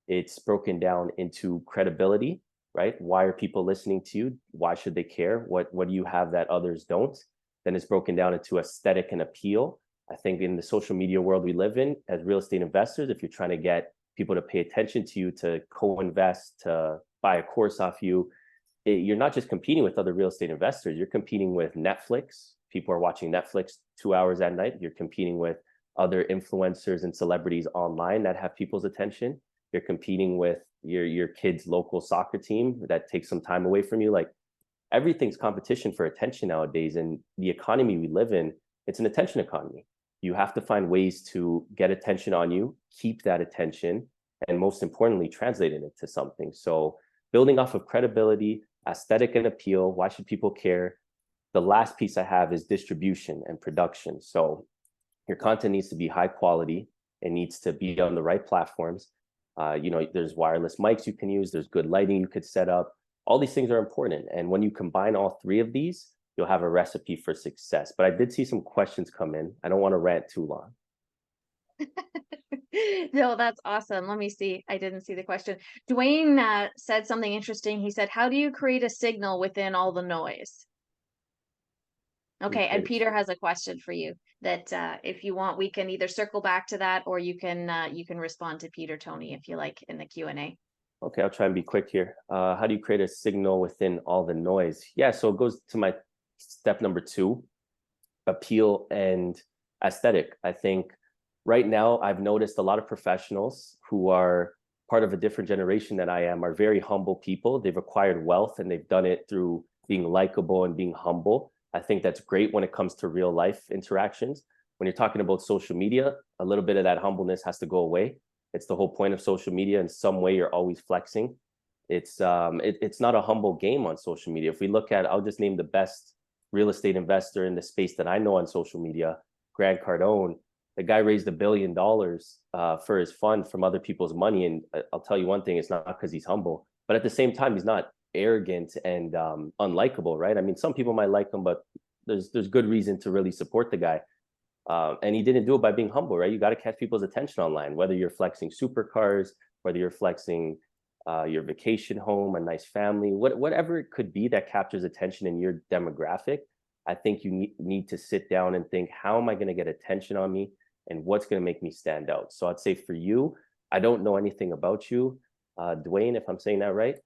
It's broken down into credibility, right? Why are people listening to you? Why should they care? What do you have that others don't? Then it's broken down into aesthetic and appeal. I think in the social media world we live in, as real estate investors, if you're trying to get people to pay attention to you, to co-invest, to buy a course off you, you're not just competing with other real estate investors. You're competing with Netflix. People are watching Netflix 2 hours at night. You're competing with other influencers and celebrities online that have people's attention. You're competing with your kid's local soccer team that takes some time away from you. Like, everything's competition for attention nowadays. And the economy we live in, it's an attention economy. You have to find ways to get attention on you, keep that attention, and most importantly, translate it into something. So building off of credibility, aesthetic and appeal, why should people care? The last piece I have is distribution and production. So your content needs to be high quality. It needs to be on the right platforms. You know, there's wireless mics you can use. There's good lighting you could set up. All these things are important. And when you combine all 3 of these, you'll have a recipe for success. But I did see some questions come in. I don't want to rant too long. No, that's awesome. Let me see. I didn't see the question. Dwayne said something interesting. He said, how do you create a signal within all the noise? Okay, and Peter has a question for you that if you want, we can either circle back to that, or you can respond to Peter, Tony, if you like, in the Q&A. Okay, I'll try and be quick here. How do you create a signal within all the noise? Yeah, so it goes to my step number 2, appeal and aesthetic. I think right now I've noticed a lot of professionals who are part of a different generation than I am are very humble people. They've acquired wealth and they've done it through being likable and being humble. I think that's great when it comes to real life interactions. When you're talking about social media, a little bit of that humbleness has to go away. It's the whole point of social media. In some way, you're always flexing. It's not a humble game on social media. If we look at, I'll just name the best real estate investor in the space that I know on social media, Grant Cardone. The guy raised $1 billion for his fund from other people's money. And I'll tell you one thing, it's not because he's humble, but at the same time, he's not arrogant and unlikable, right? I mean, some people might like him, but there's good reason to really support the guy. And he didn't do it by being humble, right? You got to catch people's attention online, whether you're flexing supercars, whether you're flexing your vacation home, a nice family, whatever it could be that captures attention in your demographic. I think you need to sit down and think, how am I going to get attention on me, and what's going to make me stand out? So I'd say for you, I don't know anything about you, Dwayne, if I'm saying that right,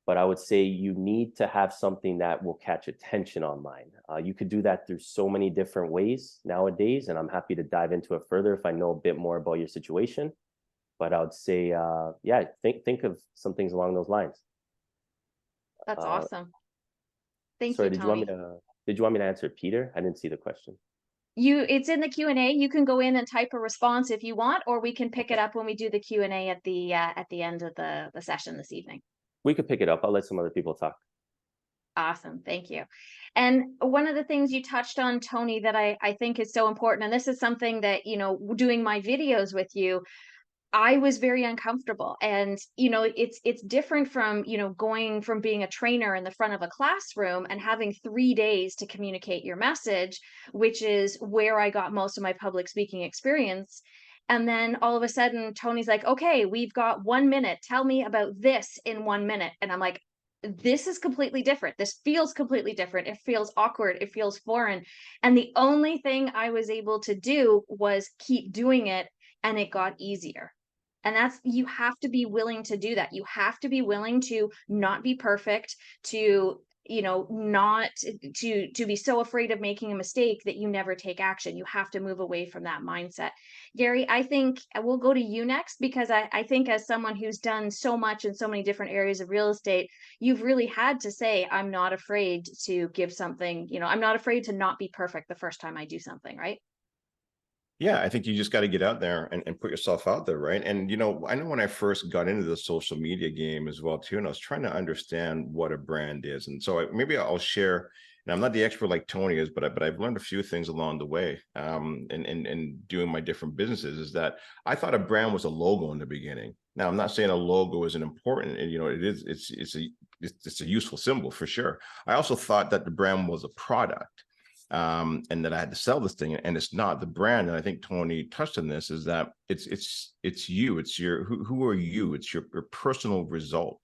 but I would say you need to have something that will catch attention online. You could do that through so many different ways nowadays, and I'm happy to dive into it further if I know a bit more about your situation. But I would say, yeah, think of some things along those lines. That's awesome. Thank sorry, you, did you want me Tony. to did you want me to answer Peter? I didn't see the question. It's in the Q&A. You can go in and type a response if you want, or we can pick it up when we do the Q&A at the end of the session this evening. We could pick it up. I'll let some other people talk. Awesome. Thank you. And one of the things you touched on, Tony, that I think is so important, and this is something that, you know, doing my videos with you, I was very uncomfortable. And, you know, it's different from, you know, going from being a trainer in the front of a classroom and having 3 days to communicate your message, which is where I got most of my public speaking experience. And then all of a sudden, Tony's like, okay, we've got 1 minute. Tell me about this in 1 minute. And I'm like, this is completely different. This feels completely different. It feels awkward. It feels foreign. And the only thing I was able to do was keep doing it, and it got easier. And that's, you have to be willing to do that. You have to be willing to not be perfect, to, you know, not to be so afraid of making a mistake that you never take action. You have to move away from that mindset. Gary, I think we'll go to you next, because I think as someone who's done so much in so many different areas of real estate, you've really had to say, I'm not afraid to give something, you know, I'm not afraid to not be perfect the first time I do something, right? Yeah, I think you just got to get out there and put yourself out there, right? And, you know, I know when I first got into the social media game as well, too, and I was trying to understand what a brand is. And so maybe I'll share, and I'm not the expert like Tony is, but I've learned a few things along the way in doing my different businesses, is that I thought a brand was a logo in the beginning. Now, I'm not saying a logo isn't important, and, you know, it's a useful symbol for sure. I also thought that the brand was a product. And that I had to sell this thing, and it's not. The brand, and I think Tony touched on this, is that it's you. It's your who are you? It's your personal result,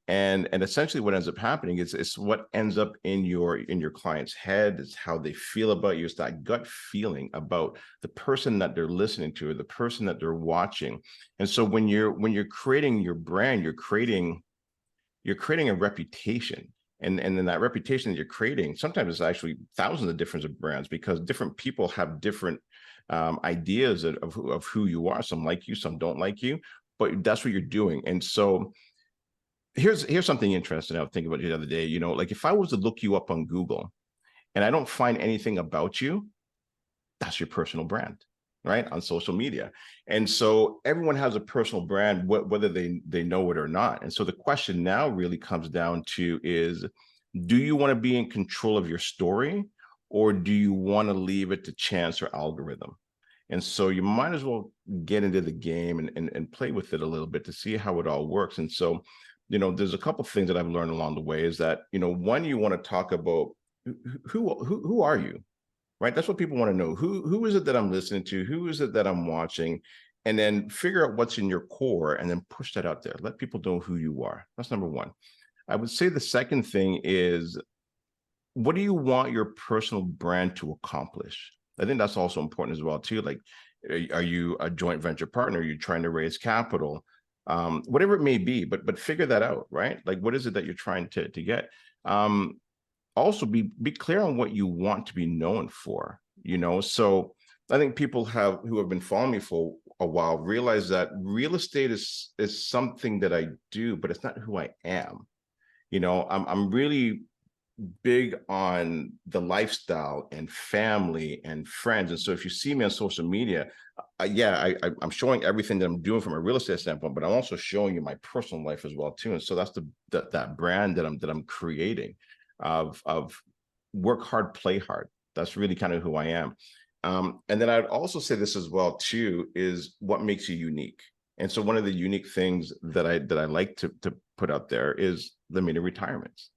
and essentially what ends up happening is it's what ends up in your client's head. It's how they feel about you. It's that gut feeling about the person that they're listening to, or the person that they're watching. And so when you're creating your brand, you're creating a reputation. And then that reputation that you're creating, sometimes it's actually thousands of different brands, because different people have different ideas of who you are. Some like you, some don't like you, but that's what you're doing. And so here's something interesting I was thinking about the other day. You know, like if I was to look you up on Google and I don't find anything about you, that's your personal brand, right, on social media. And so everyone has a personal brand, whether they know it or not. And so the question now really comes down to is, do you want to be in control of your story, or do you want to leave it to chance or algorithm? And so you might as well get into the game and play with it a little bit to see how it all works. And so, you know, there's a couple of things that I've learned along the way, is that, you know, one, you want to talk about who are you? Right? That's what people want to know. Who is it that I'm listening to? Who is it that I'm watching? And then figure out what's in your core, and then push that out there. Let people know who you are. That's number one. I would say the second thing is, what do you want your personal brand to accomplish? I think that's also important as well, too. Like, are you a joint venture partner? Are you trying to raise capital? Whatever it may be, but figure that out, right? Like, what is it that you're trying to get? Also be clear on what you want to be known for, you know? So I think people who have been following me for a while realize that real estate is something that I do, but it's not who I am. You know, I'm really big on the lifestyle and family and friends. And so if you see me on social media, I'm showing everything that I'm doing from a real estate standpoint, but I'm also showing you my personal life as well, too. And so that's that brand that I'm creating. Of work hard, play hard. That's really kind of who I am. And then I'd also say this as well, too, is what makes you unique. And so one of the unique things that I like to put out there is the mini retirements.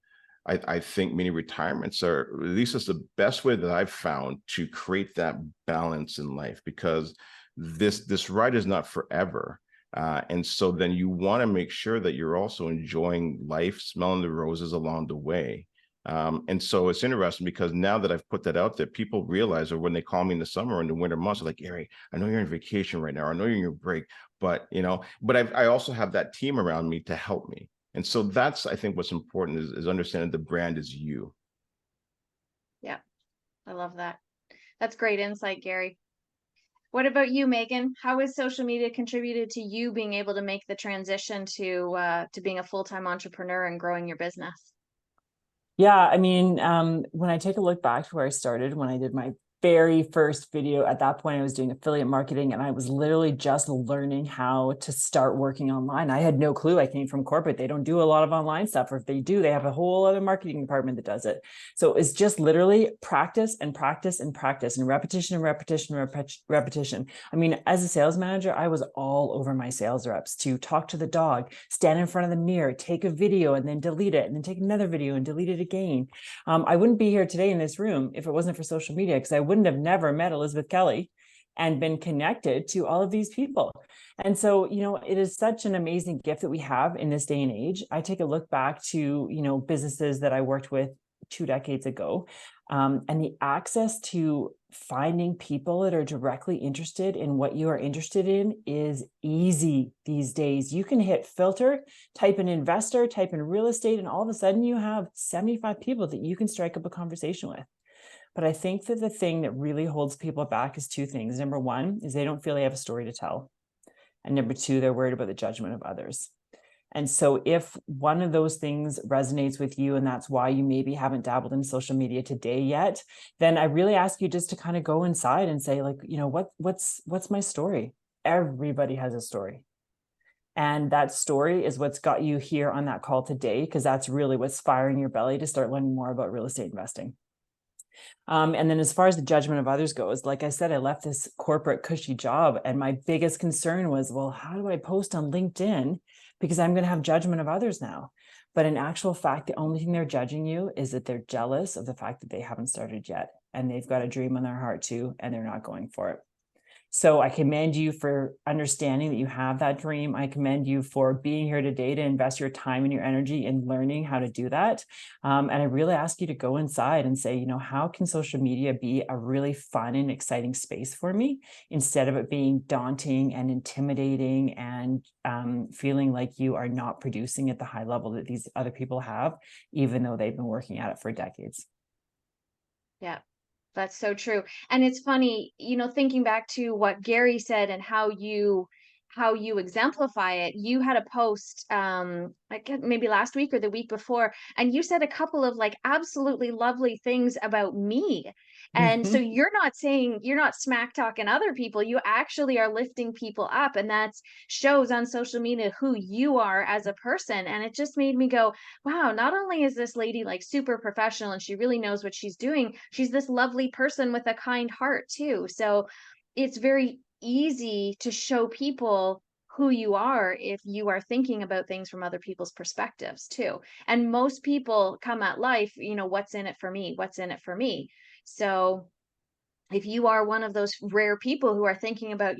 I think mini retirements are, at least it's the best way that I've found to create that balance in life, because this ride is not forever. And so then you want to make sure that you're also enjoying life, smelling the roses along the way. And so it's interesting because now that I've put that out there, people realize, or when they call me in the summer or in the winter months, like, Gary, I know you're on vacation right now. I know you're in your break, but I also have that team around me to help me. And so that's, I think, what's important is understanding the brand is you. Yeah, I love that. That's great insight, Gary. What about you, Meghan? How has social media contributed to you being able to make the transition to being a full-time entrepreneur and growing your business? Yeah, I mean, when I take a look back to where I started, when I did my very first video, at that point I was doing affiliate marketing and I was literally just learning how to start working online. I had no clue. I came from corporate. They don't do a lot of online stuff, or if they do, they have a whole other marketing department that does it. So it's just literally practice and practice and practice and repetition and repetition and repetition. I mean, as a sales manager, I was all over my sales reps to talk to the dog, stand in front of the mirror, take a video and then delete it, and then take another video and delete it again. I wouldn't be here today in this room if it wasn't for social media, because I wouldn't have never met Elizabeth Kelly and been connected to all of these people. And so, it is such an amazing gift that we have in this day and age. I take a look back to, businesses that I worked with 2 decades ago, and the access to finding people that are directly interested in what you are interested in is easy these days. You can hit filter, type in investor, type in real estate, and all of a sudden you have 75 people that you can strike up a conversation with. But I think that the thing that really holds people back is 2 things. Number 1 is they don't feel they have a story to tell. And number 2, they're worried about the judgment of others. And so if one of those things resonates with you, and that's why you maybe haven't dabbled in social media today yet, then I really ask you just to kind of go inside and say, like, what's my story? Everybody has a story. And that story is what's got you here on that call today, because that's really what's firing your belly to start learning more about real estate investing. And then as far as the judgment of others goes, like I said, I left this corporate cushy job, and my biggest concern was, well, how do I post on LinkedIn? Because I'm going to have judgment of others now. But in actual fact, the only thing they're judging you is that they're jealous of the fact that they haven't started yet, and they've got a dream on their heart too, and they're not going for it. So I commend you for understanding that you have that dream. I commend you for being here today to invest your time and your energy in learning how to do that. And I really ask you to go inside and say, how can social media be a really fun and exciting space for me, instead of it being daunting and intimidating and feeling like you are not producing at the high level that these other people have, even though they've been working at it for decades. Yeah. That's so true. And it's funny, thinking back to what Gary said and how you exemplify it. You had a post, maybe last week or the week before, and you said a couple of like absolutely lovely things about me. And so you're not smack talking other people. You actually are lifting people up, and that shows on social media who you are as a person. And it just made me go, wow, not only is this lady like super professional and she really knows what she's doing, she's this lovely person with a kind heart too. So it's very easy to show people who you are if you are thinking about things from other people's perspectives too. And most people come at life, what's in it for me? What's in it for me? So if you are one of those rare people who are thinking about,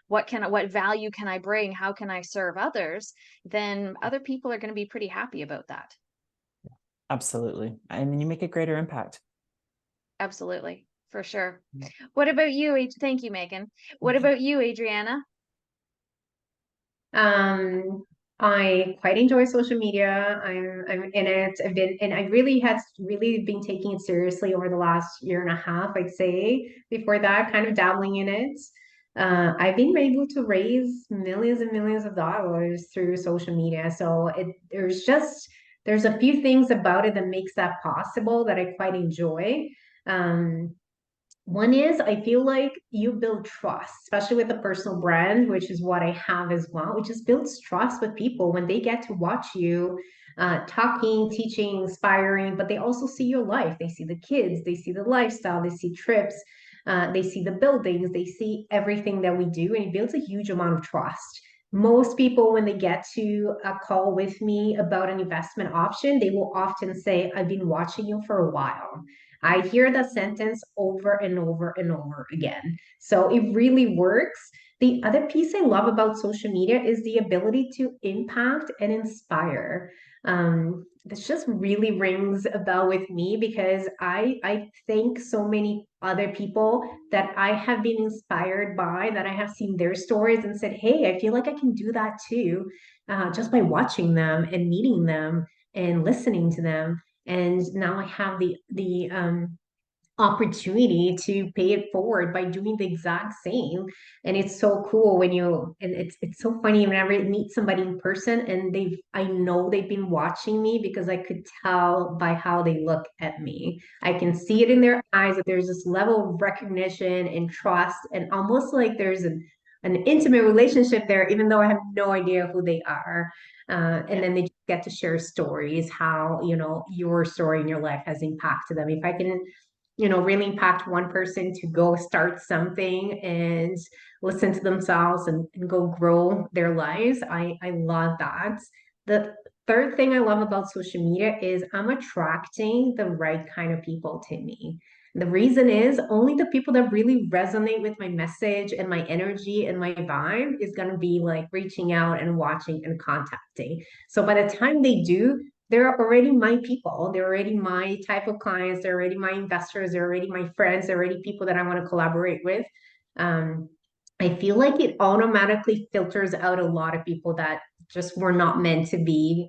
what value can I bring? How can I serve others? Then other people are going to be pretty happy about that. Absolutely. And then you make a greater impact. Absolutely. For sure. What about you? Thank you, Meghan. What about you, Adriana? I quite enjoy social media. I'm in it. I really been taking it seriously over the last year and a half, I'd say. Before that, kind of dabbling in it. I've been able to raise millions and millions of dollars through social media. So there's a few things about it that makes that possible that I quite enjoy. One is I feel like you build trust, especially with a personal brand, which is what I have as well. It just builds trust with people when they get to watch you talking, teaching, inspiring, but they also see your life. They see the kids, they see the lifestyle, they see trips, they see the buildings, they see everything that we do, and it builds a huge amount of trust. Most people, when they get to a call with me about an investment option, they will often say, I've been watching you for a while. I hear that sentence over and over and over again. So it really works. The other piece I love about social media is the ability to impact and inspire. This just really rings a bell with me because I thank so many other people that I have been inspired by, that I have seen their stories and said, hey, I feel like I can do that too, just by watching them and meeting them and listening to them. And now I have the opportunity to pay it forward by doing the exact same. And it's so cool when it's so funny whenever I meet somebody in person and I know they've been watching me, because I could tell by how they look at me. I can see it in their eyes that there's this level of recognition and trust, and almost like there's an intimate relationship there, even though I have no idea who they are. And then they just get to share stories, how, your story in your life has impacted them. If I can really impact one person to go start something and listen to themselves and go grow their lives, I love that. The third thing I love about social media is I'm attracting the right kind of people to me. The reason is only the people that really resonate with my message and my energy and my vibe is going to be like reaching out and watching and contacting. So by the time they do, they're already my people. They're already my type of clients. They're already my investors. They're already my friends. They're already people that I want to collaborate with. I feel like it automatically filters out a lot of people that just were not meant to be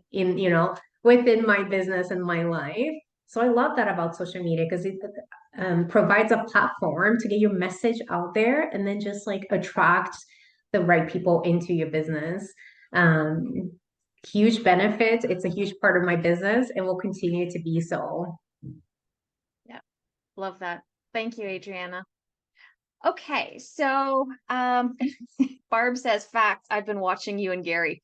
within my business and my life. So I love that about social media, because it provides a platform to get your message out there and then just like attract the right people into your business. Huge benefit. It's a huge part of my business and will continue to be so. Yeah, love that. Thank you, Adriana. Okay, so Barb says, fact, I've been watching you and Gary.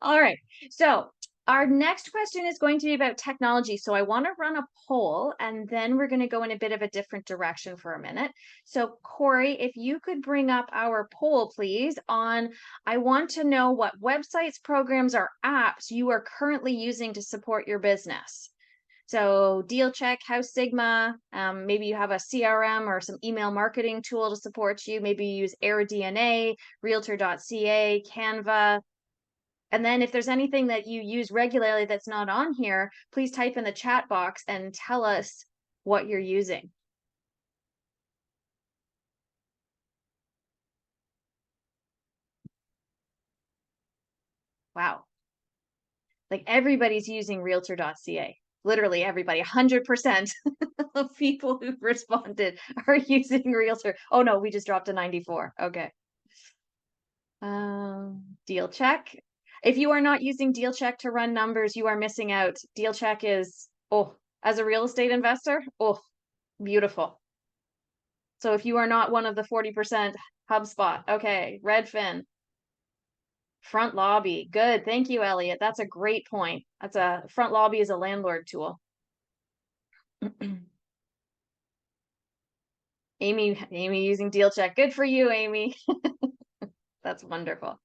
All right, so our next question is going to be about technology. So I want to run a poll, and then we're going to go in a bit of a different direction for a minute. So Corey, if you could bring up our poll, please, on, I want to know what websites, programs, or apps you are currently using to support your business. So DealCheck, House Sigma, maybe you have a CRM or some email marketing tool to support you. Maybe you use AirDNA, Realtor.ca, Canva. And then if there's anything that you use regularly that's not on here, please type in the chat box and tell us what you're using. Wow. Like everybody's using Realtor.ca. Literally everybody, 100% of people who've responded are using Realtor. Oh no, we just dropped to 94. Okay. DealCheck. If you are not using DealCheck to run numbers, you are missing out. DealCheck is, as a real estate investor, beautiful. So if you are not one of the 40%, HubSpot, okay, Redfin, Front Lobby, good. Thank you, Elliot. That's a great point. Front Lobby is a landlord tool. Amy using DealCheck. Good for you, Amy. That's wonderful.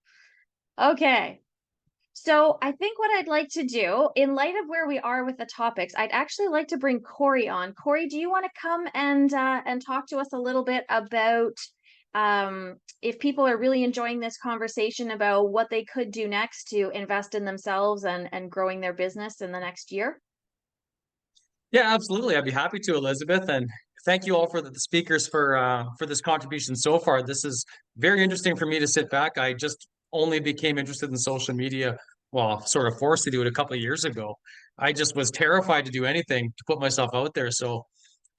Okay. So I think what I'd like to do, in light of where we are with the topics, I'd actually like to bring Corey on. Corey, do you want to come and talk to us a little bit about if people are really enjoying this conversation about what they could do next to invest in themselves and growing their business in the next year? Yeah, absolutely. I'd be happy to, Elizabeth. And thank you all for the speakers for this contribution so far. This is very interesting for me to sit back. I just only became interested in social media, well, sort of forced to do it a couple of years ago. I just was terrified to do anything to put myself out there. So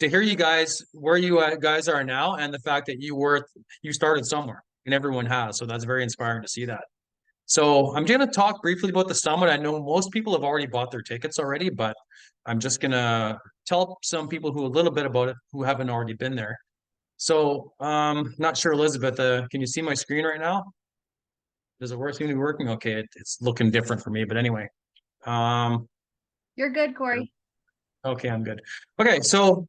to hear you guys, where you guys are now, and the fact that you started somewhere, and everyone has. So that's very inspiring to see that. So I'm going to talk briefly about the summit. I know most people have already bought their tickets already, but I'm just going to tell some people a little bit about it who haven't already been there. So not sure, Elizabeth, can you see my screen right now? Does it seem to be working? Okay, it's looking different for me, but anyway. You're good, Corey. Okay, I'm good. Okay, so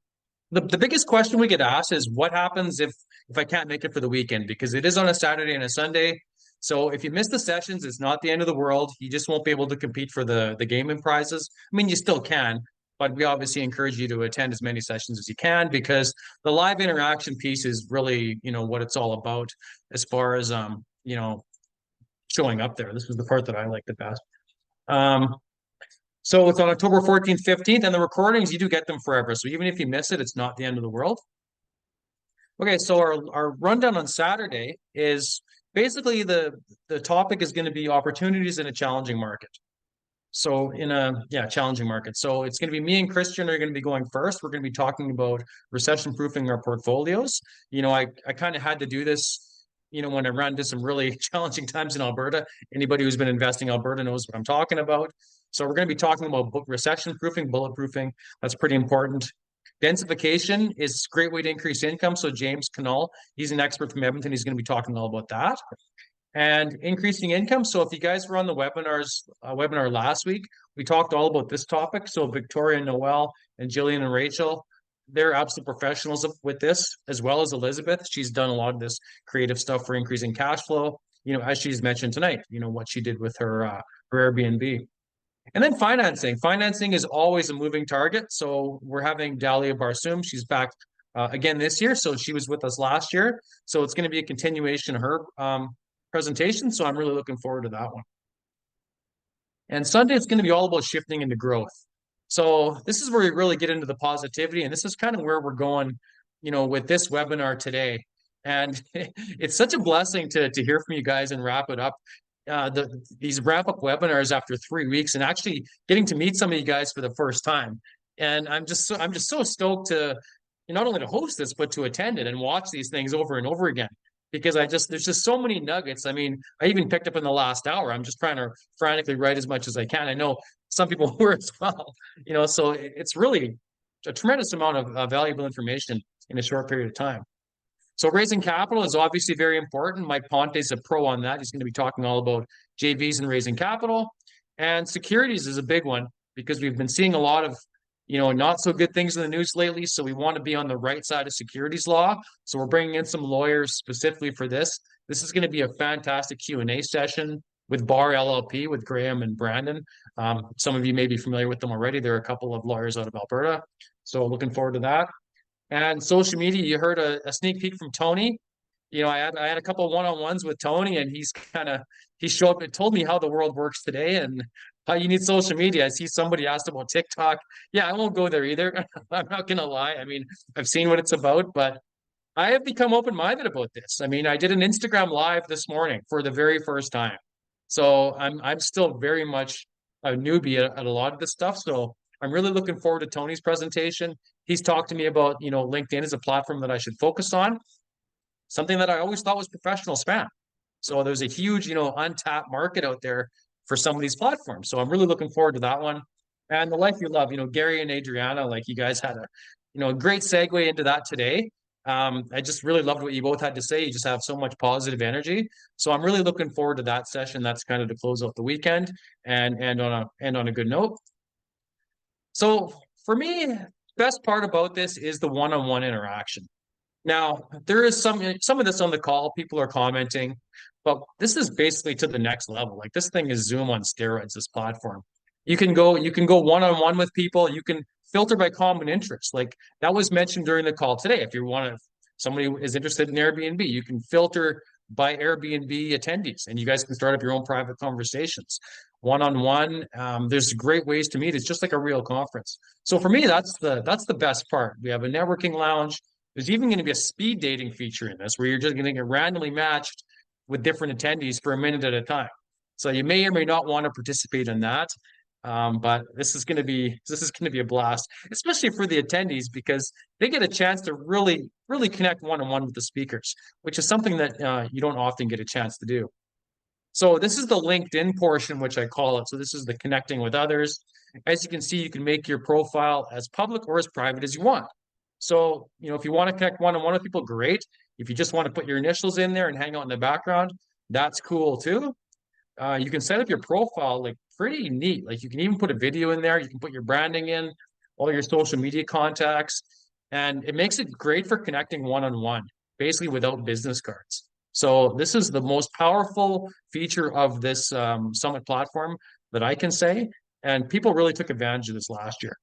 the biggest question we get asked is what happens if I can't make it for the weekend, because it is on a Saturday and a Sunday. So if you miss the sessions, it's not the end of the world. You just won't be able to compete for the gaming prizes. I mean, you still can, but we obviously encourage you to attend as many sessions as you can, because the live interaction piece is really, what it's all about as far as, showing up there. This was the part that I like the best. So it's on October 14th, 15th, and the recordings, you do get them forever. So even if you miss it, it's not the end of the world. Okay, so our rundown on Saturday is basically the topic is going to be opportunities in a challenging market. So in a challenging market. So it's going to be me and Christian are going to be going first. We're going to be talking about recession proofing our portfolios. I kind of had to do this, when I ran into some really challenging times in Alberta. Anybody who's been investing in Alberta knows what I'm talking about. So we're going to be talking about recession proofing, bulletproofing. That's pretty important. Densification is a great way to increase income. So James Canal, he's an expert from Edmonton. He's going to be talking all about that. And increasing income. So if you guys were on the webinar last week, we talked all about this topic. So Victoria, Noel, and Jillian and Rachel, they're absolute professionals with this, as well as Elizabeth. She's done a lot of this creative stuff for increasing cash flow, as she's mentioned tonight, what she did with her Airbnb. And then financing. Financing is always a moving target. So we're having Dalia Barsoom. She's back again this year. So she was with us last year. So it's going to be a continuation of her presentation. So I'm really looking forward to that one. And Sunday, it's going to be all about shifting into growth. So this is where we really get into the positivity. And this is kind of where we're going, with this webinar today. And it's such a blessing to hear from you guys and wrap it up. These wrap-up webinars after 3 weeks, and actually getting to meet some of you guys for the first time. And I'm just so stoked to not only to host this, but to attend it and watch these things over and over again. Because there's just so many nuggets. I mean, I even picked up in the last hour. I'm just trying to frantically write as much as I can. I know some people were as well, so it's really a tremendous amount of valuable information in a short period of time. So raising capital is obviously very important. Mike Ponte is a pro on that. He's going to be talking all about JVs and raising capital. And securities is a big one, because we've been seeing a lot of not so good things in the news lately. So we want to be on the right side of securities law. So we're bringing in some lawyers specifically for this. This is going to be a fantastic Q&A session with Bar LLP, with Graham and Brandon. Some of you may be familiar with them already. There are a couple of lawyers out of Alberta. So looking forward to that. And social media, you heard a sneak peek from Tony. I had a couple of one-on-ones with Tony, and he showed up and told me how the world works today and how you need social media. I see somebody asked about TikTok. Yeah, I won't go there either. I'm not going to lie. I mean, I've seen what it's about, but I have become open-minded about this. I mean, I did an Instagram live this morning for the very first time. So I'm still very much a newbie at a lot of this stuff. So I'm really looking forward to Tony's presentation. He's talked to me about, LinkedIn as a platform that I should focus on. Something that I always thought was professional spam. So there's a huge, untapped market out there for some of these platforms. So I'm really looking forward to that one. And the life you love, Gary and Adriana, like you guys had a great segue into that today. I just really loved what you both had to say. You just have so much positive energy. So I'm really looking forward to that session. That's kind of to close out the weekend and on a good note. So for me, best part about this is the one-on-one interaction. Now, there is some of this on the call, people are commenting, but this is basically to the next level. Like, this thing is Zoom on steroids, this platform. You can go one-on-one with people. You can filter by common interest. Like that was mentioned during the call today. If somebody is interested in Airbnb, you can filter by Airbnb attendees, and you guys can start up your own private conversations. One-on-one, there's great ways to meet. It's just like a real conference. So for me, that's the best part. We have a networking lounge. There's even going to be a speed dating feature in this, where you're just going to get randomly matched with different attendees for a minute at a time. So you may or may not want to participate in that. But this is going to be a blast, especially for the attendees, because they get a chance to really connect one-on-one with the speakers, which is something that you don't often get a chance to do. So this is the LinkedIn portion, which I call it. So this is the connecting with others. As you can see, you can make your profile as public or as private as you want. So, if you want to connect one-on-one with people, great. If you just want to put your initials in there and hang out in the background, that's cool too. You can set up your profile like pretty neat. Like you can even put a video in there. You can put your branding in, all your social media contacts, and it makes it great for connecting one-on-one, basically without business cards. So this is the most powerful feature of this Summit platform that I can say, and people really took advantage of this last year.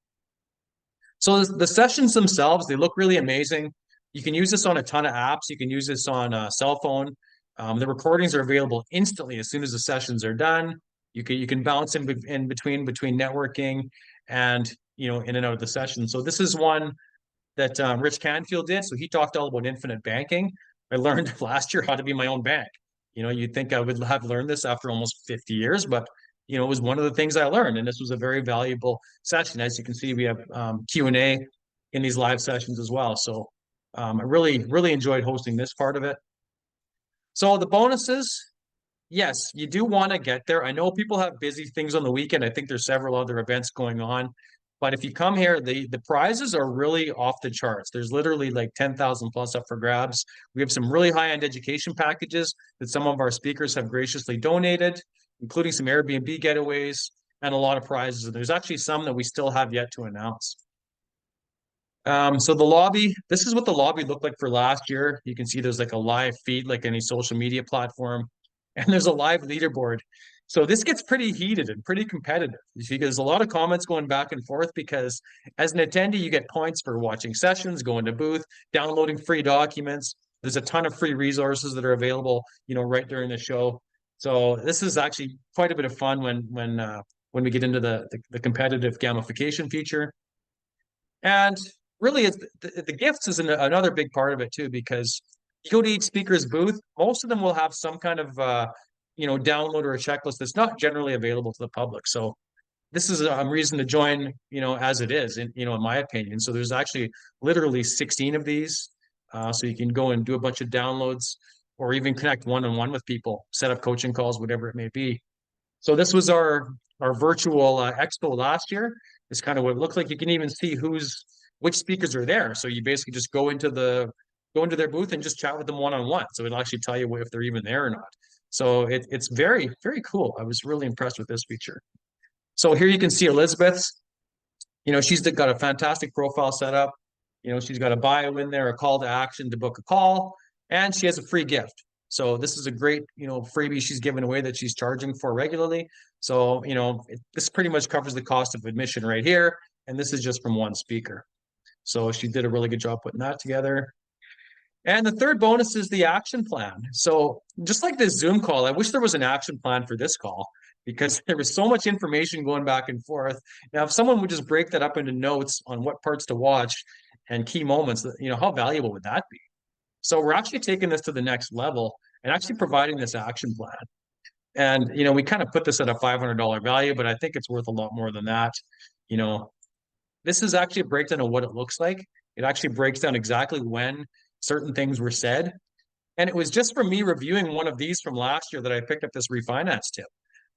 So the sessions themselves, they look really amazing. You can use this on a ton of apps. You can use this on a cell phone. The recordings are available instantly as soon as the sessions are done. You can bounce in between networking and in and out of the session. So this is one that Rich Canfield did. So he talked all about infinite banking. I learned last year how to be my own bank. You'd think I would have learned this after almost 50 years, but it was one of the things I learned, and this was a very valuable session. As you can see, we have Q&A in these live sessions as well. So I really enjoyed hosting this part of it. So the bonuses, yes, you do want to get there. I know people have busy things on the weekend. I think there's several other events going on. But if you come here, the prizes are really off the charts. There's literally like 10,000 plus up for grabs. We have some really high-end education packages that some of our speakers have graciously donated, including some Airbnb getaways and a lot of prizes. And there's actually some that we still have yet to announce. So the lobby, this is what the lobby looked like for last year. You can see there's like a live feed, like any social media platform, and there's a live leaderboard. So this gets pretty heated and pretty competitive. There's a lot of comments going back and forth because as an attendee, you get points for watching sessions, going to booth, downloading free documents. There's a ton of free resources that are available, right during the show. So this is actually quite a bit of fun when we get into the competitive gamification feature. And really, the gifts is another big part of it too, because you go to each speaker's booth, most of them will have some kind of download or a checklist that's not generally available to the public. So this is a reason to join, as it is, in my opinion. So there's actually literally 16 of these. So you can go and do a bunch of downloads or even connect one-on-one with people, set up coaching calls, whatever it may be. So this was our virtual expo last year. It's kind of what it looked like. You can even see which speakers are there. So you basically just go into their booth and just chat with them one-on-one. So it'll actually tell you if they're even there or not. So it's very, very cool. I was really impressed with this feature. So here you can see Elizabeth's, she's got a fantastic profile set up. She's got a bio in there, a call to action to book a call, and she has a free gift. So this is a great, freebie she's giving away that she's charging for regularly. So, this pretty much covers the cost of admission right here. And this is just from one speaker. So she did a really good job putting that together. And the third bonus is the action plan. So just like this Zoom call, I wish there was an action plan for this call because there was so much information going back and forth. Now, if someone would just break that up into notes on what parts to watch and key moments, how valuable would that be? So we're actually taking this to the next level and actually providing this action plan. And, we kind of put this at a $500 value, but I think it's worth a lot more than that. This is actually a breakdown of what it looks like. It actually breaks down exactly when certain things were said. And it was just from me reviewing one of these from last year that I picked up this refinance tip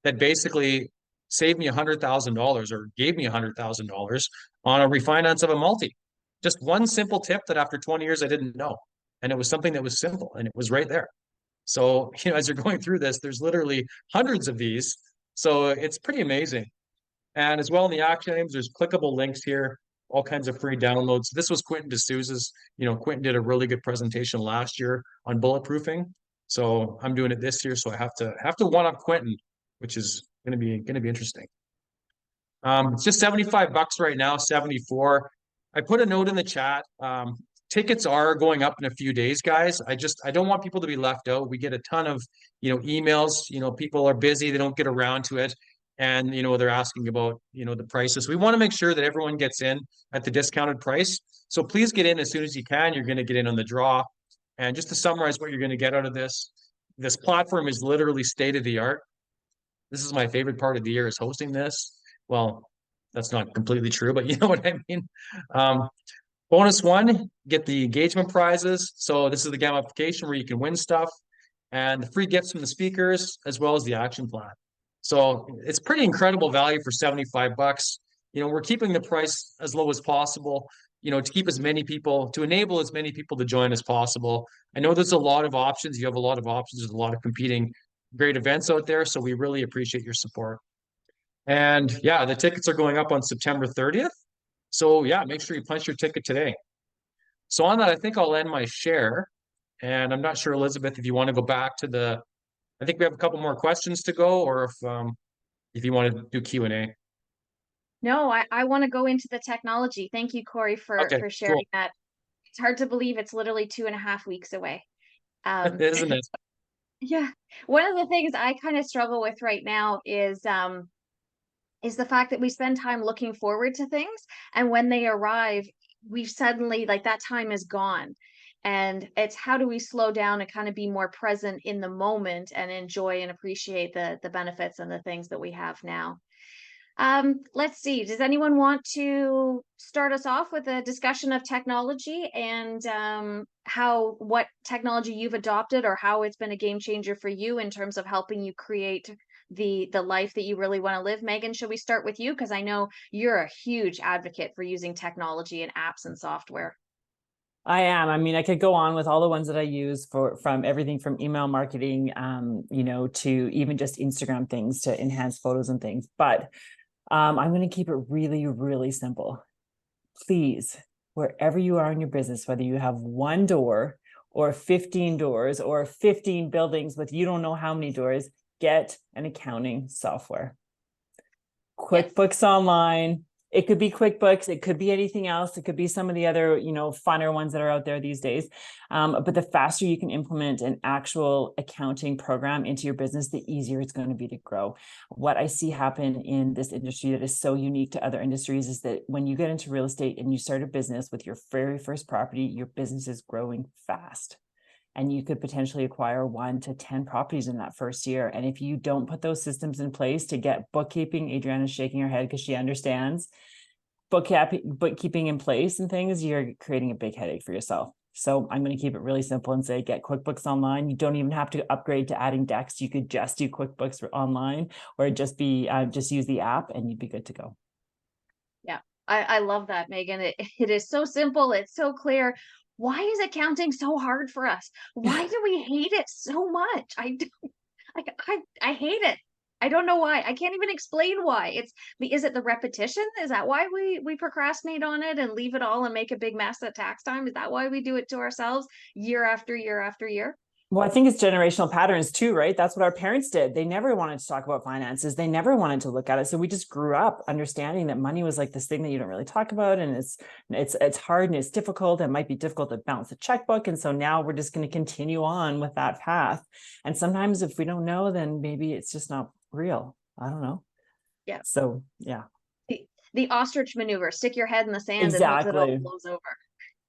that basically saved me $100,000 or gave me $100,000 on a refinance of a multi. Just one simple tip that after 20 years, I didn't know. And it was something that was simple and it was right there. So, as you're going through this, there's literally hundreds of these. So it's pretty amazing. And as well in the action items, there's clickable links here, all kinds of free downloads. This was Quentin D'Souza's. Quentin did a really good presentation last year on bulletproofing. So I'm doing it this year. So I have to one up Quentin, which is going to be interesting. It's just $75 right now, 74. I put a note in the chat. Tickets are going up in a few days, guys. I don't want people to be left out. We get a ton of, emails, people are busy. They don't get around to it. And, they're asking about, the prices. We want to make sure that everyone gets in at the discounted price. So please get in as soon as you can. You're going to get in on the draw. And just to summarize what you're going to get out of this platform is literally state of the art. This is my favorite part of the year is hosting this. Well, that's not completely true, but you know what I mean? Bonus one, get the engagement prizes. So this is the gamification where you can win stuff and the free gifts from the speakers, as well as the action plan. So it's pretty incredible value for $75. We're keeping the price as low as possible, to keep as many people, to enable as many people to join as possible. I know there's a lot of options. You have a lot of options. There's a lot of competing great events out there. So we really appreciate your support. And yeah, the tickets are going up on September 30th. So yeah, make sure you punch your ticket today. So on that, I think I'll end my share. And I'm not sure, Elizabeth, if you want to go back to I think we have a couple more questions to go, or if you want to do Q&A. No, I want to go into the technology. Thank you, Corey, Okay, for sharing cool. that. It's hard to believe it's literally 2.5 weeks away. Isn't it? Yeah. One of the things I kind of struggle with right now is the fact that we spend time looking forward to things, and when they arrive, we suddenly, like, that time is gone. And it's how do we slow down and kind of be more present in the moment and enjoy and appreciate the benefits and the things that we have now. Let's see. Does anyone want to start us off with a discussion of technology and what technology you've adopted or how it's been a game changer for you in terms of helping you create the life that you really want to live? Meghan, should we start with you? Because I know you're a huge advocate for using technology and apps and software. I am. I mean, I could go on with all the ones that I use from everything from email marketing, to even just Instagram things to enhance photos and things. But I'm going to keep it really, really simple. Please, wherever you are in your business, whether you have one door or 15 doors or 15 buildings with you don't know how many doors, get an accounting software. QuickBooks Online. It could be QuickBooks. It could be anything else. It could be some of the other, funner ones that are out there these days. But the faster you can implement an actual accounting program into your business, the easier it's going to be to grow. What I see happen in this industry that is so unique to other industries is that when you get into real estate and you start a business with your very first property, your business is growing fast. And you could potentially acquire 1 to 10 properties in that first year. And if you don't put those systems in place to get bookkeeping, Adriana's shaking her head because she understands bookkeeping in place and things, you're creating a big headache for yourself. So I'm going to keep it really simple and say, get QuickBooks Online. You don't even have to upgrade to adding decks. You could just do QuickBooks Online or just use the app and you'd be good to go. Yeah, I love that, Meghan. It is so simple. It's so clear. Why is accounting so hard for us? Why do we hate it so much? I hate it. I don't know why. I can't even explain why. Is it the repetition? Is that why we procrastinate on it and leave it all and make a big mess at tax time? Is that why we do it to ourselves year after year after year? Well, I think it's generational patterns too, right? That's what our parents did. They never wanted to talk about finances. They never wanted to look at it. So we just grew up understanding that money was like this thing that you don't really talk about. And it's hard and it's difficult. It might be difficult to balance a checkbook. And so now we're just going to continue on with that path. And sometimes if we don't know, then maybe it's just not real. I don't know. Yeah. So, yeah. The ostrich maneuver, stick your head in the sand Exactly. and hope that it all blows over.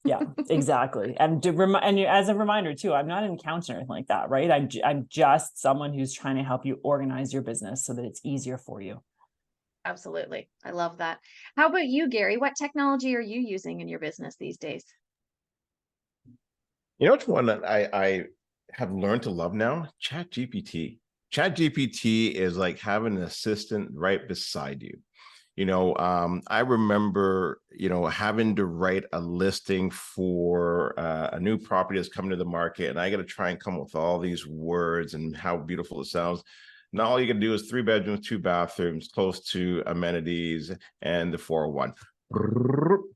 Yeah, exactly. And as a reminder too, I'm not an accountant or anything like that, right? I'm just someone who's trying to help you organize your business so that it's easier for you. Absolutely. I love that. How about you, Gary? What technology are you using in your business these days? You know, it's one that I have learned to love now? ChatGPT. ChatGPT is like having an assistant right beside you. I remember, having to write a listing for a new property that's coming to the market, and I got to try and come up with all these words and how beautiful it sounds. Now all you can do is 3 bedrooms, 2 bathrooms, close to amenities, and the 401.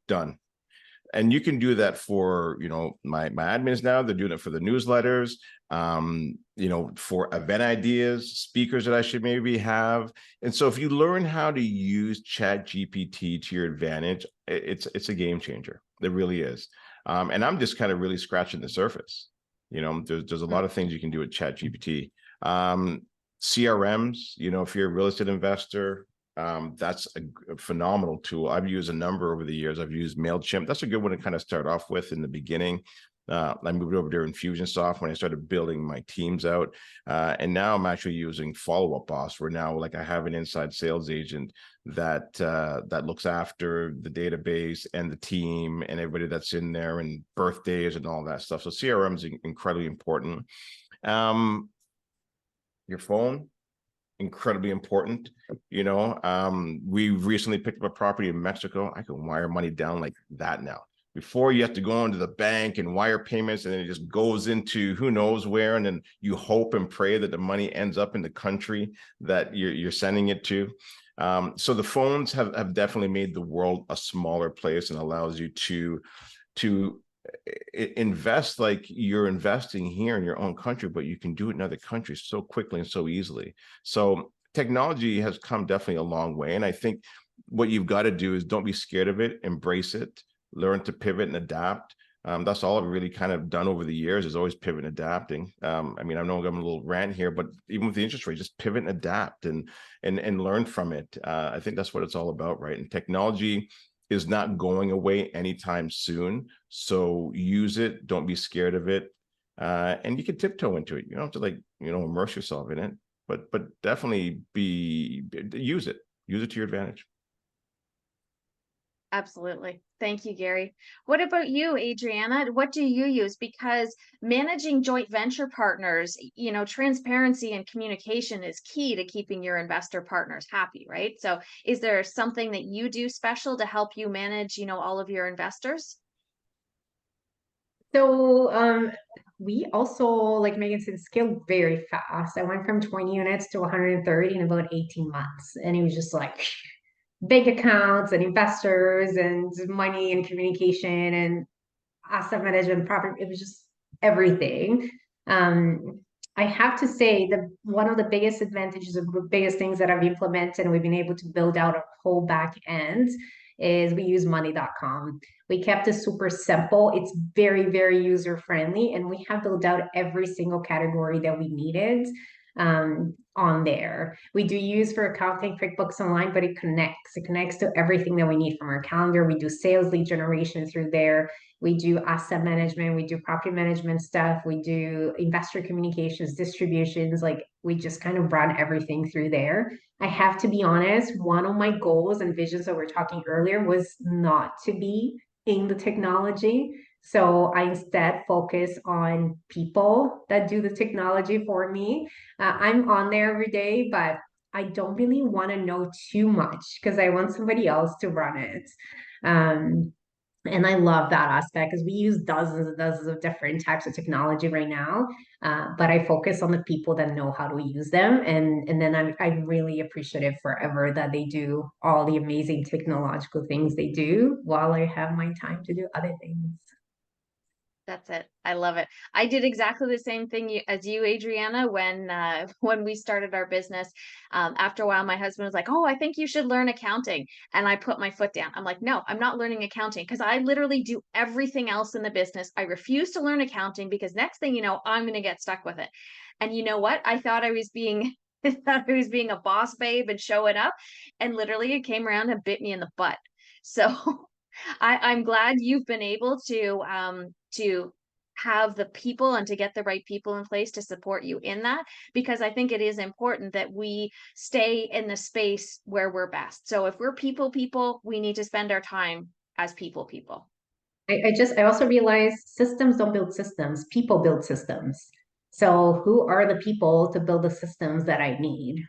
Done. And you can do that for, my admins now. They're doing it for the newsletters, for event ideas, speakers that I should maybe have. And so if you learn how to use ChatGPT to your advantage, it's a game changer. It really is. And I'm just kind of really scratching the surface. There's a lot of things you can do with ChatGPT. CRMs, if you're a real estate investor, that's a phenomenal tool. I've used a number over the years. I've used MailChimp. That's a good one to kind of start off with in the beginning. I moved over to Infusionsoft when I started building my teams out. And now I'm actually using Follow Up Boss, where now I have an inside sales agent that looks after the database and the team and everybody that's in there and birthdays and all that stuff. So CRM is incredibly important. Your phone, incredibly important. We recently picked up a property in Mexico. I can wire money down like that now. Before, you have to go into the bank and wire payments, and then it just goes into who knows where, and then you hope and pray that the money ends up in the country that you're sending it to. So the phones have definitely made the world a smaller place and allows you to invest like you're investing here in your own country, but you can do it in other countries so quickly and so easily. So technology has come definitely a long way. And I think what you've got to do is don't be scared of it, embrace it, learn to pivot and adapt. That's all I've really kind of done over the years, is always pivot and adapting. I mean, I know I'm a little rant here, but even with the interest rate, just pivot and adapt and learn from it. I think that's what it's all about, right? And technology is not going away anytime soon. So use it. Don't be scared of it. And you can tiptoe into it. You don't have to, like, immerse yourself in it, but definitely use it to your advantage. Absolutely. Thank you, Gary. What about you, Adriana? What do you use? Because managing joint venture partners, transparency and communication is key to keeping your investor partners happy, right? So is there something that you do special to help you manage, all of your investors? So we also, like Meghan said, scaled very fast. I went from 20 units to 130 in about 18 months. And it was just like bank accounts and investors and money and communication and asset management, property. It was just everything. I have to say that one of the biggest advantages of the biggest things that I've implemented and we've been able to build out a whole back end is we use money.com. We kept it super simple. It's very, very user friendly, and we have built out every single category that we needed on there. We do use for accounting QuickBooks Online, but it connects to everything that we need from our calendar. We do sales lead generation through there. We do asset management, we do property management stuff, we do investor communications, distributions, like we just kind of run everything through there. I have to be honest, one of my goals and visions that we were talking earlier was not to be in the technology. So I instead focus on people that do the technology for me. I'm on there every day, but I don't really want to know too much because I want somebody else to run it. And I love that aspect because we use dozens and dozens of different types of technology right now. But I focus on the people that know how to use them. And then I'm really appreciative forever that they do all the amazing technological things they do while I have my time to do other things. That's it. I love it. I did exactly the same thing as you, Adriana, when we started our business. After a while, my husband was like, "Oh, I think you should learn accounting." And I put my foot down. I'm like, "No, I'm not learning accounting because I literally do everything else in the business. I refuse to learn accounting because next thing you know, I'm going to get stuck with it." And you know what? I thought I was being I thought I was being a boss babe and showing up, and literally it came around and bit me in the butt. So I'm glad you've been able to have the people and to get the right people in place to support you in that, because I think it is important that we stay in the space where we're best. So if we're people, we need to spend our time as people. I also realized systems don't build systems, people build systems. So who are the people to build the systems that I need?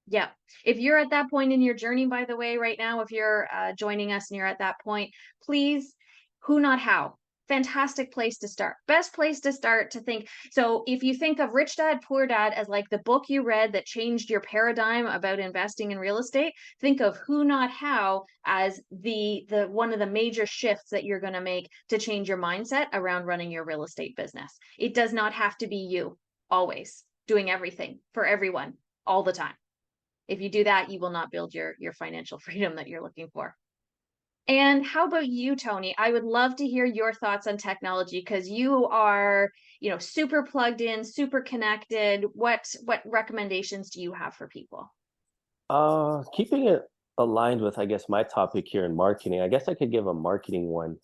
Yeah. If you're at that point in your journey, by the way, right now, if you're joining us and you're at that point, please, who, not how. Fantastic place to start. Best place to start to think. So if you think of Rich Dad, Poor Dad as like the book you read that changed your paradigm about investing in real estate, think of Who, Not How as the one of the major shifts that you're going to make to change your mindset around running your real estate business. It does not have to be you always doing everything for everyone all the time. If you do that, you will not build your financial freedom that you're looking for. And how about you, Tony? I would love to hear your thoughts on technology because you are, super plugged in, super connected. What recommendations do you have for people? Keeping it aligned with, I guess, my topic here in marketing, I guess I could give a marketing one.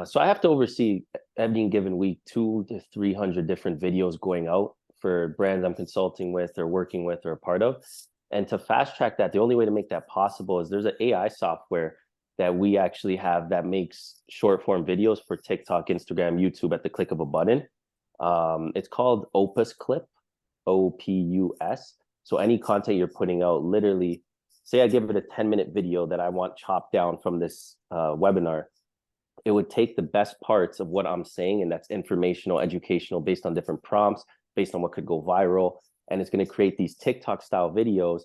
So I have to oversee any given week 200 to 300 different videos going out for brands I'm consulting with or working with or a part of. And to fast track that, the only way to make that possible is there's an AI software that we actually have that makes short form videos for TikTok, Instagram, YouTube at the click of a button. It's called Opus Clip, OPUS. So any content you're putting out, literally, say I give it a 10-minute video that I want chopped down from this webinar, it would take the best parts of what I'm saying, and that's informational, educational, based on different prompts, based on what could go viral. And it's going to create these TikTok style videos,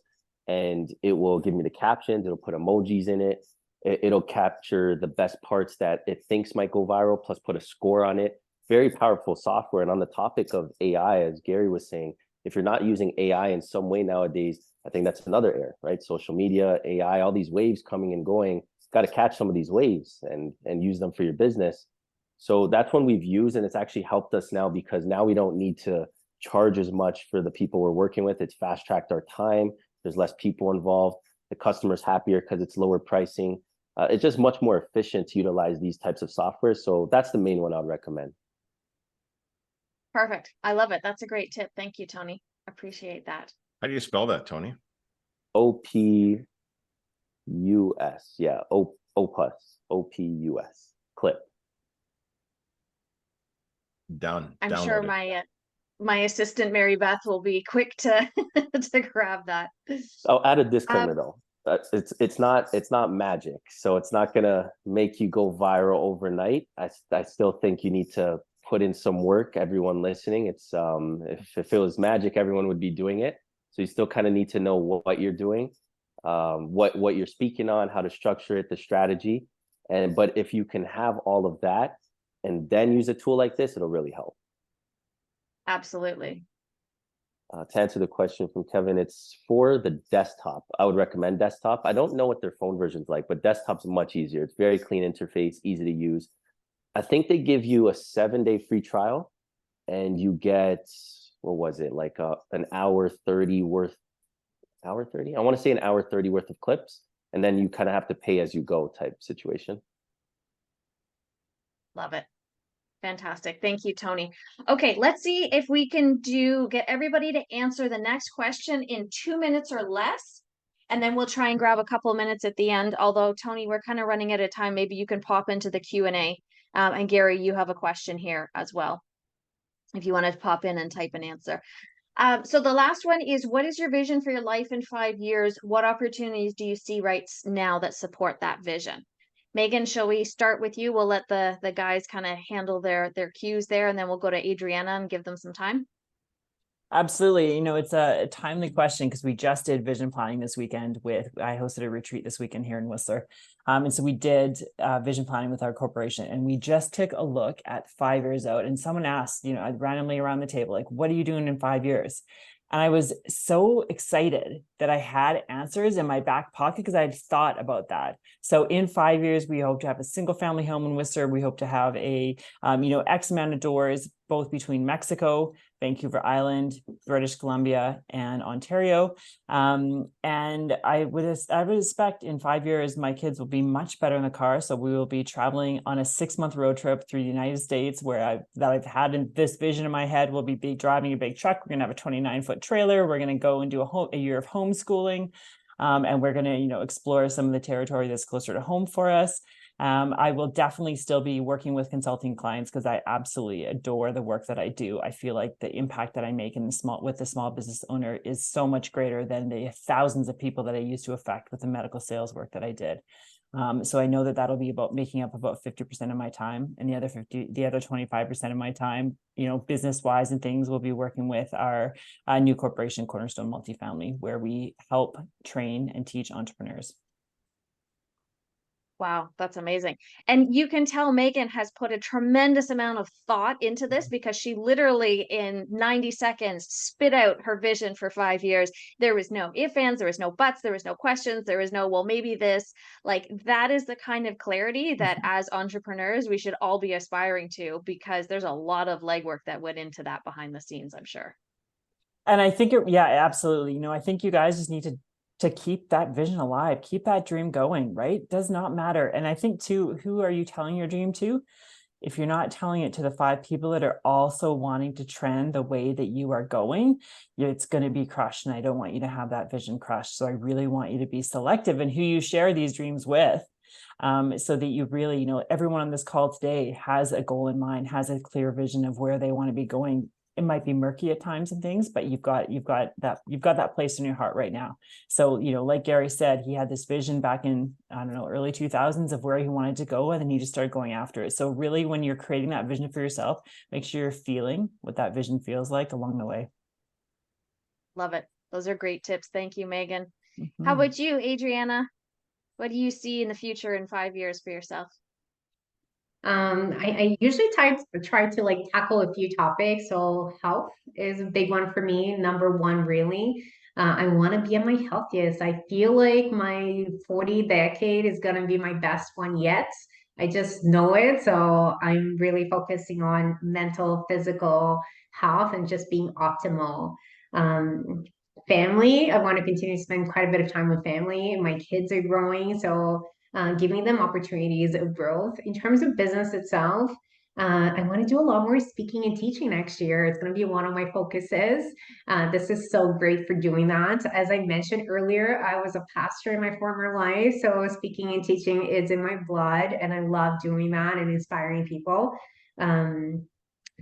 and it will give me the captions. It'll put emojis in it. It'll capture the best parts that it thinks might go viral, plus put a score on it. Very powerful software. And on the topic of AI, as Gary was saying, if you're not using AI in some way nowadays, I think that's another area, right? Social media, AI, all these waves coming and going. Got to catch some of these waves and use them for your business. So that's one we've used, and it's actually helped us now because now we don't need to charge as much for the people we're working with. It's fast tracked our time. There's less people involved. The customer's happier because it's lower pricing. It's just much more efficient to utilize these types of software. So that's the main one I'd recommend. Perfect. I love it. That's a great tip. Thank you, Tony. Appreciate that. How do you spell that, Tony? OPUS. Yeah. OPUS. Clip. Done. I'm Download sure it. my assistant Mary Beth will be quick to to grab that. I'll add a disclaimer though. It's not magic, so it's not gonna make you go viral overnight. I still think you need to put in some work. Everyone listening, it's if it was magic, everyone would be doing it. So you still kind of need to know what you're doing, what you're speaking on, how to structure it, the strategy, but if you can have all of that and then use a tool like this, it'll really help. Absolutely. To answer the question from Kevin, it's for the desktop. I would recommend desktop. I don't know what their phone version's like, but desktop's much easier. It's very clean interface, easy to use. I think they give you a 7-day free trial and you get, what was it? Like an hour 30 worth, hour 30? I want to say an hour 30 worth of clips. And then you kind of have to pay as you go type situation. Love it. Fantastic. Thank you, Tony. Okay, let's see if we can get everybody to answer the next question in 2 minutes or less. And then we'll try and grab a couple of minutes at the end. Although, Tony, we're kind of running out of time. Maybe you can pop into the Q&A. And Gary, you have a question here as well, if you want to pop in and type an answer. So the last one is, what is your vision for your life in 5 years? What opportunities do you see right now that support that vision? Meghan, shall we start with you? We'll let the guys kind of handle their cues there, and then we'll go to Adriana and give them some time. Absolutely. It's a timely question because we just did vision planning this weekend I hosted a retreat this weekend here in Whistler. And so we did vision planning with our corporation, and we just took a look at 5 years out, and someone asked, randomly around the table, like, what are you doing in 5 years? And I was so excited that I had answers in my back pocket because I had thought about that. So in 5 years, we hope to have a single family home in Whistler. We hope to have a, X amount of doors, both between Mexico, Vancouver Island, British Columbia, and Ontario. And I would expect in 5 years, my kids will be much better in the car. So we will be traveling on a 6-month road trip through the United States, where I've had this vision in my head. We'll be driving a big truck. We're gonna have a 29-foot trailer. We're gonna go and do a year of homeschooling. And we're gonna, explore some of the territory that's closer to home for us. I will definitely still be working with consulting clients because I absolutely adore the work that I do. I feel like the impact that I make with the small business owner is so much greater than the thousands of people that I used to affect with the medical sales work that I did. So I know that that'll be about making up about 50% of my time, and the other 25% of my time, business wise and things, will be working with our new corporation, Cornerstone Multifamily, where we help train and teach entrepreneurs. Wow, that's amazing. And you can tell Meghan has put a tremendous amount of thought into this, because she literally in 90 seconds spit out her vision for 5 years. There was no ifs, ands, there was no buts, there was no questions, there was no, well, maybe this. Like, that is the kind of clarity that as entrepreneurs, we should all be aspiring to, because there's a lot of legwork that went into that behind the scenes, I'm sure. And I think, yeah, absolutely. I think you guys just need to keep that vision alive, keep that dream going, right? Does not matter. And I think too, who are you telling your dream to? If you're not telling it to the 5 people that are also wanting to trend the way that you are going, it's going to be crushed. And I don't want you to have that vision crushed. So I really want you to be selective in who you share these dreams with. So that you really, everyone on this call today has a goal in mind, has a clear vision of where they want to be going. It might be murky at times and things, but you've got that place in your heart right now. So, like Gary said, he had this vision back in, early 2000s of where he wanted to go, and then he just started going after it. So really, when you're creating that vision for yourself, make sure you're feeling what that vision feels like along the way. Love it. Those are great tips. Thank you, Meghan. Mm-hmm. How about you, Adriana? What do you see in the future in 5 years for yourself? I usually try to like tackle a few topics. So health is a big one for me, number one, really. I want to be at my healthiest. I feel like my 40 decade is going to be my best one yet. I just know it. So I'm really focusing on mental, physical health and just being optimal. Um, Family, I want to continue to spend quite a bit of time with family. My kids are growing, so giving them opportunities of growth. In terms of business itself, I want to do a lot more speaking and teaching next year. It's going to be one of my focuses. This is so great for doing that. As I mentioned earlier, I was a pastor in my former life, so speaking and teaching is in my blood, and I love doing that and inspiring people. Um,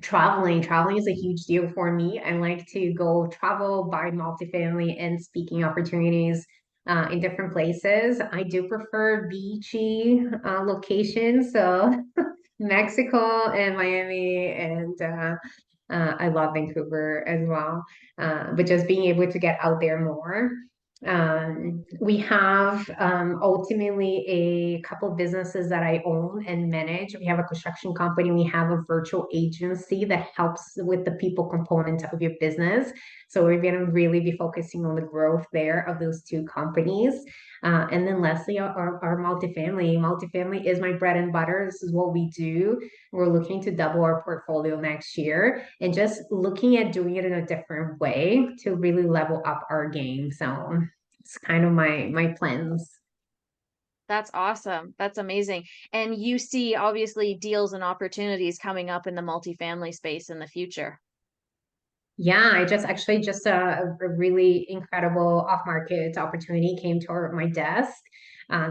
Traveling is a huge deal for me. I like to go travel, buy multifamily and speaking opportunities in different places. I do prefer beachy locations, so Mexico and Miami, and I love Vancouver as well. But just being able to get out there more. We have ultimately a couple of businesses that I own and manage. We have a construction company. We have a virtual agency that helps with the people component of your business. So we're going to really be focusing on the growth there of those two companies. And then lastly, our multifamily. Multifamily is my bread and butter. This is what we do. We're looking to double our portfolio next year and just looking at doing it in a different way to really level up our game. So it's kind of my plans. That's awesome. That's amazing. And you see obviously deals and opportunities coming up in the multifamily space in the future. Yeah, I just a really incredible off-market opportunity came to my desk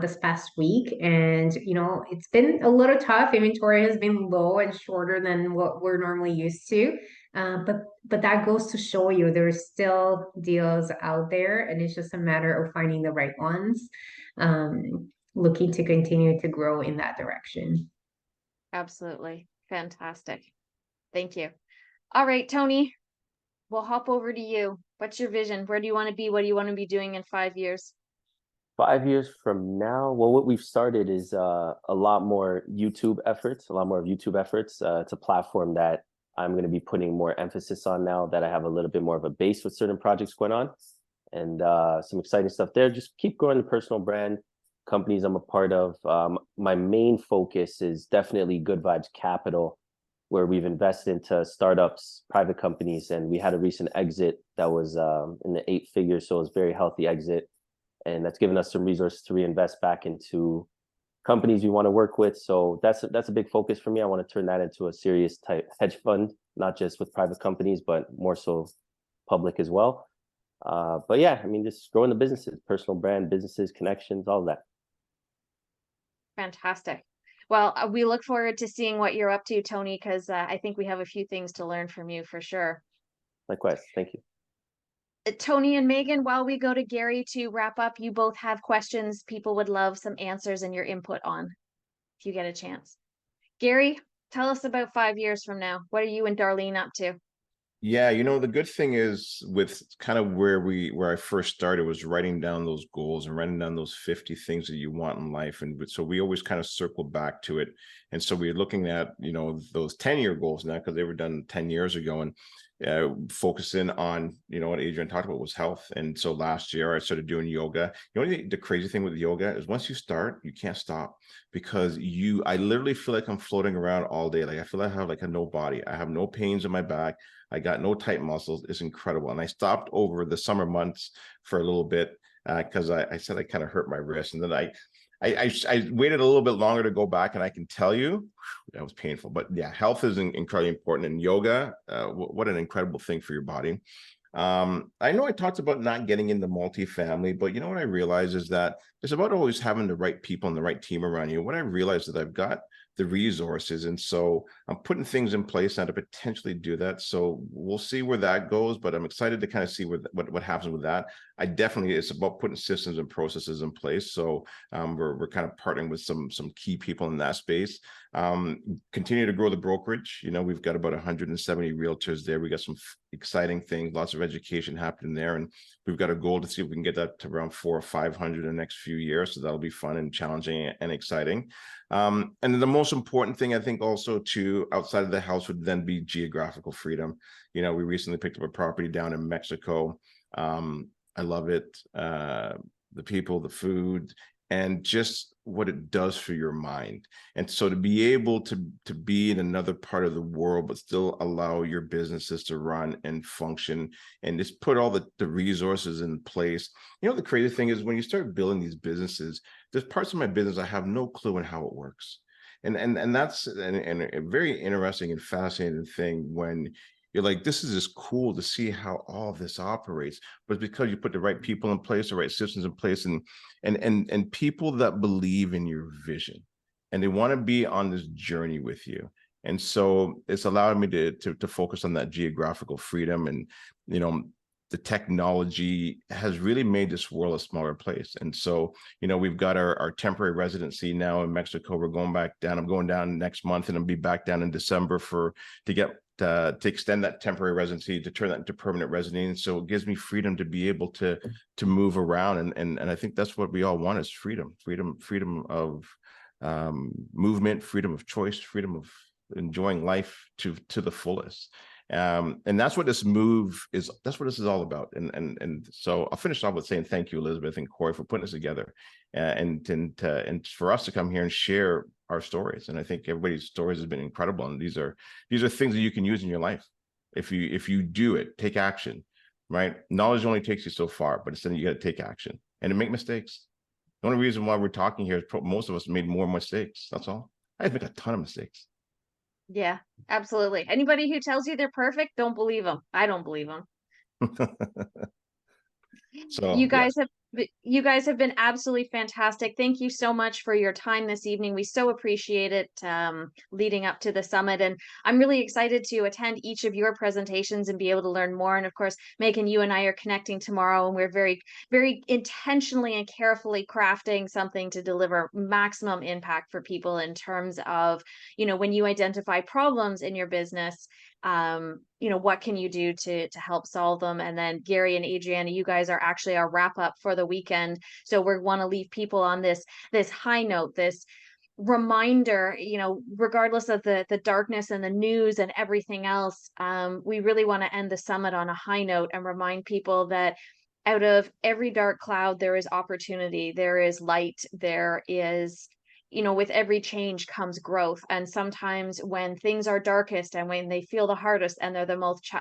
this past week, and it's been a little tough. Inventory has been low and shorter than what we're normally used to, but that goes to show you there's still deals out there, and it's just a matter of finding the right ones. Looking to continue to grow in that direction. Absolutely. Fantastic. Thank you. All right, Tony. We'll hop over to you. What's your vision? Where do you want to be? What do you want to be doing in 5 years? 5 years from now, well, what we've started is a lot more YouTube efforts, It's a platform that I'm going to be putting more emphasis on now that I have a little bit more of a base with certain projects going on, and some exciting stuff there. Just keep growing the personal brand, companies I'm a part of. My main focus is definitely Good Vibes Capital, where we've invested into startups, private companies, and we had a recent exit that was in the 8 figures, so it was a very healthy exit, and that's given us some resources to reinvest back into companies we want to work with. So that's a big focus for me. I want to turn that into a serious type hedge fund, not just with private companies, but more so public as well. But yeah, I mean, just growing the businesses, personal brand, businesses, connections, all of that. Fantastic. Well, we look forward to seeing what you're up to, Tony, because I think we have a few things to learn from you for sure. Likewise. Thank you. Tony and Meghan, while we go to Gary to wrap up, you both have questions people would love some answers and your input on, if you get a chance. Gary, tell us about 5 years from now. What are you and Darlene up to? Yeah, the good thing is with kind of where I first started was writing down those goals and writing down those 50 things that you want in life. And so we always kind of circle back to it. And so we're looking at, those 10-year goals now, because they were done 10 years ago, and focusing on, what Adriana talked about was health. And so last year I started doing yoga. The crazy thing with yoga is once you start, you can't stop, because I literally feel like I'm floating around all day. Like I feel like I have like a no body. I have no pains in my back. I got no tight muscles. It's incredible. And I stopped over the summer months for a little bit because I said I kind of hurt my wrist. And then I waited a little bit longer to go back, and I can tell you that was painful. But yeah, health is incredibly important. And yoga, what an incredible thing for your body. I know I talked about not getting into multifamily, but what I realized is that it's about always having the right people and the right team around you. What I realized is that I've got the resources, and so I'm putting things in place now to potentially do that. So we'll see where that goes, but I'm excited to kind of see what happens with that. It's about putting systems and processes in place. So we're kind of partnering with some key people in that space. Continue to grow the brokerage. We've got about 170 realtors there. We got some exciting things, lots of education happening there, and we've got a goal to see if we can get that to around 400 or 500 in the next few years. So that'll be fun and challenging and exciting. And then the most important thing, I think, also to outside of the house would then be geographical freedom. We recently picked up a property down in Mexico. I love it. The people, the food, and just what it does for your mind. And so to be able to be in another part of the world, but still allow your businesses to run and function and just put all the resources in place. You know, the crazy thing is when you start building these businesses, there's parts of my business I have no clue in how it works. And that's a very interesting and fascinating thing when you're like, this is just cool to see how all this operates, but it's because you put the right people in place, the right systems in place, and people that believe in your vision and they want to be on this journey with you. And so it's allowed me to focus on that geographical freedom. And, you know, the technology has really made this world a smaller place. And so, you know, we've got our temporary residency now in Mexico. We're going back down. I'm going down next month and I'll be back down in December to extend that temporary residency, to turn that into permanent residency. So it gives me freedom to be able to move around. And I think that's what we all want is freedom of movement, freedom of choice, freedom of enjoying life to the fullest. And that's what this move is. That's what this is all about. And so I'll finish off with saying thank you, Elizabeth and Corey, for putting this together, and for us to come here and share our stories. And I think everybody's stories has been incredible. And these are things that you can use in your life if you do it. Take action, right? Knowledge only takes you so far, but instead you got to take action and make mistakes. The only reason why we're talking here is most of us made more mistakes. That's all. I make a ton of mistakes. Yeah, absolutely. Anybody who tells you they're perfect, don't believe them. I don't believe them. So you guys have been absolutely fantastic. Thank you so much for your time this evening. We so appreciate it, leading up to the summit, and I'm really excited to attend each of your presentations and be able to learn more. And of course, Meghan, you and I are connecting tomorrow, and we're very, very intentionally and carefully crafting something to deliver maximum impact for people in terms of, you know, when you identify problems in your business, you know, what can you do to help solve them? And then Gary and Adriana, you guys are actually our wrap up for the weekend. So we want to leave people on this high note, this reminder, you know, regardless of the darkness and the news and everything else, we really want to end the summit on a high note and remind people that out of every dark cloud, there is opportunity, there is light, there is, you know, with every change comes growth. And sometimes when things are darkest and when they feel the hardest and they're the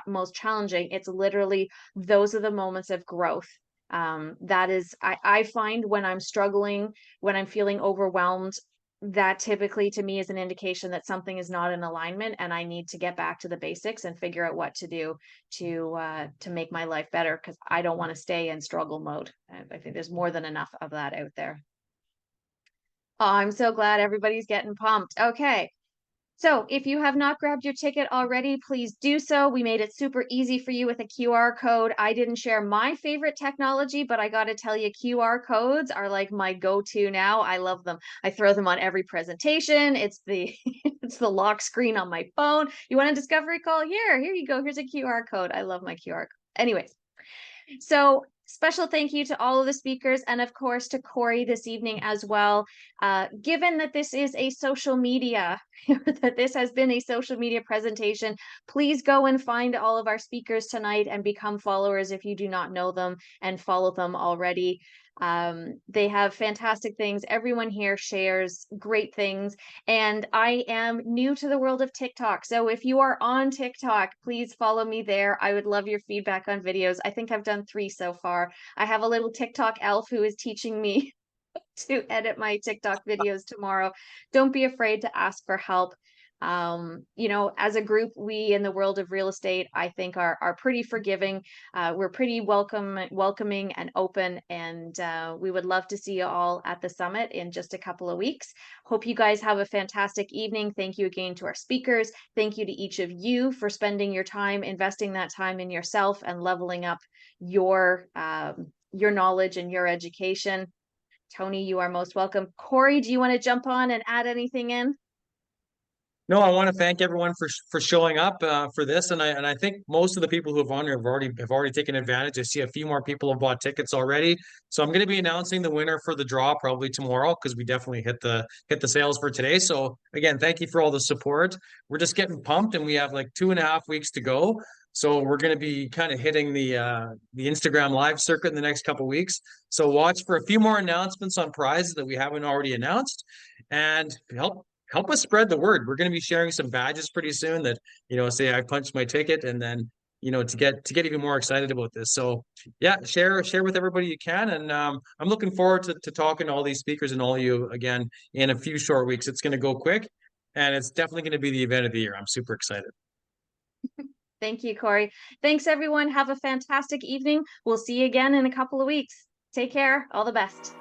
most challenging, it's literally those are the moments of growth. That is, I find when I'm struggling, when I'm feeling overwhelmed, that typically to me is an indication that something is not in alignment and I need to get back to the basics and figure out what to do to make my life better, because I don't want to stay in struggle mode. I think there's more than enough of that out there. Oh, I'm so glad everybody's getting pumped. Okay. So if you have not grabbed your ticket already, please do so. We made it super easy for you with a QR code. I didn't share my favorite technology, but I got to tell you, QR codes are like my go-to now. I love them. I throw them on every presentation. It's the it's the lock screen on my phone. You want a discovery call? Here you go. Here's a QR code. I love my QR code. Anyways, so special thank you to all of the speakers and of course to Corey this evening as well. Given that this is a social media, that this has been a social media presentation, please go and find all of our speakers tonight and become followers if you do not know them, and follow them already. They have fantastic things. Everyone here shares great things. And I am new to the world of TikTok. So if you are on TikTok, please follow me there. I would love your feedback on videos. I think I've done 3 so far. I have a little TikTok elf who is teaching me to edit my TikTok videos tomorrow. Don't be afraid to ask for help. You know, as a group, we in the world of real estate, I think are pretty forgiving. We're pretty welcoming and open, and we would love to see you all at the summit in just a couple of weeks. Hope you guys have a fantastic evening. Thank you again to our speakers. Thank you to each of you for spending your time, investing that time in yourself and leveling up your knowledge and your education. Tony, you are most welcome. Corey, do you want to jump on and add anything in? No, I want to thank everyone for showing up for this, and I think most of the people who have on here have already taken advantage. I see a few more people have bought tickets already, so I'm going to be announcing the winner for the draw probably tomorrow, because we definitely hit the sales for today. So again, thank you for all the support. We're just getting pumped, and we have like 2.5 weeks to go. So we're going to be kind of hitting the Instagram live circuit in the next couple weeks. So watch for a few more announcements on prizes that we haven't already announced, and help us spread the word. We're going to be sharing some badges pretty soon that, say I punched my ticket, and then, to get even more excited about this. So yeah, share with everybody you can. And I'm looking forward to talking to all these speakers and all of you again in a few short weeks. It's going to go quick, and it's definitely going to be the event of the year. I'm super excited. Thank you, Corey. Thanks, everyone. Have a fantastic evening. We'll see you again in a couple of weeks. Take care. All the best.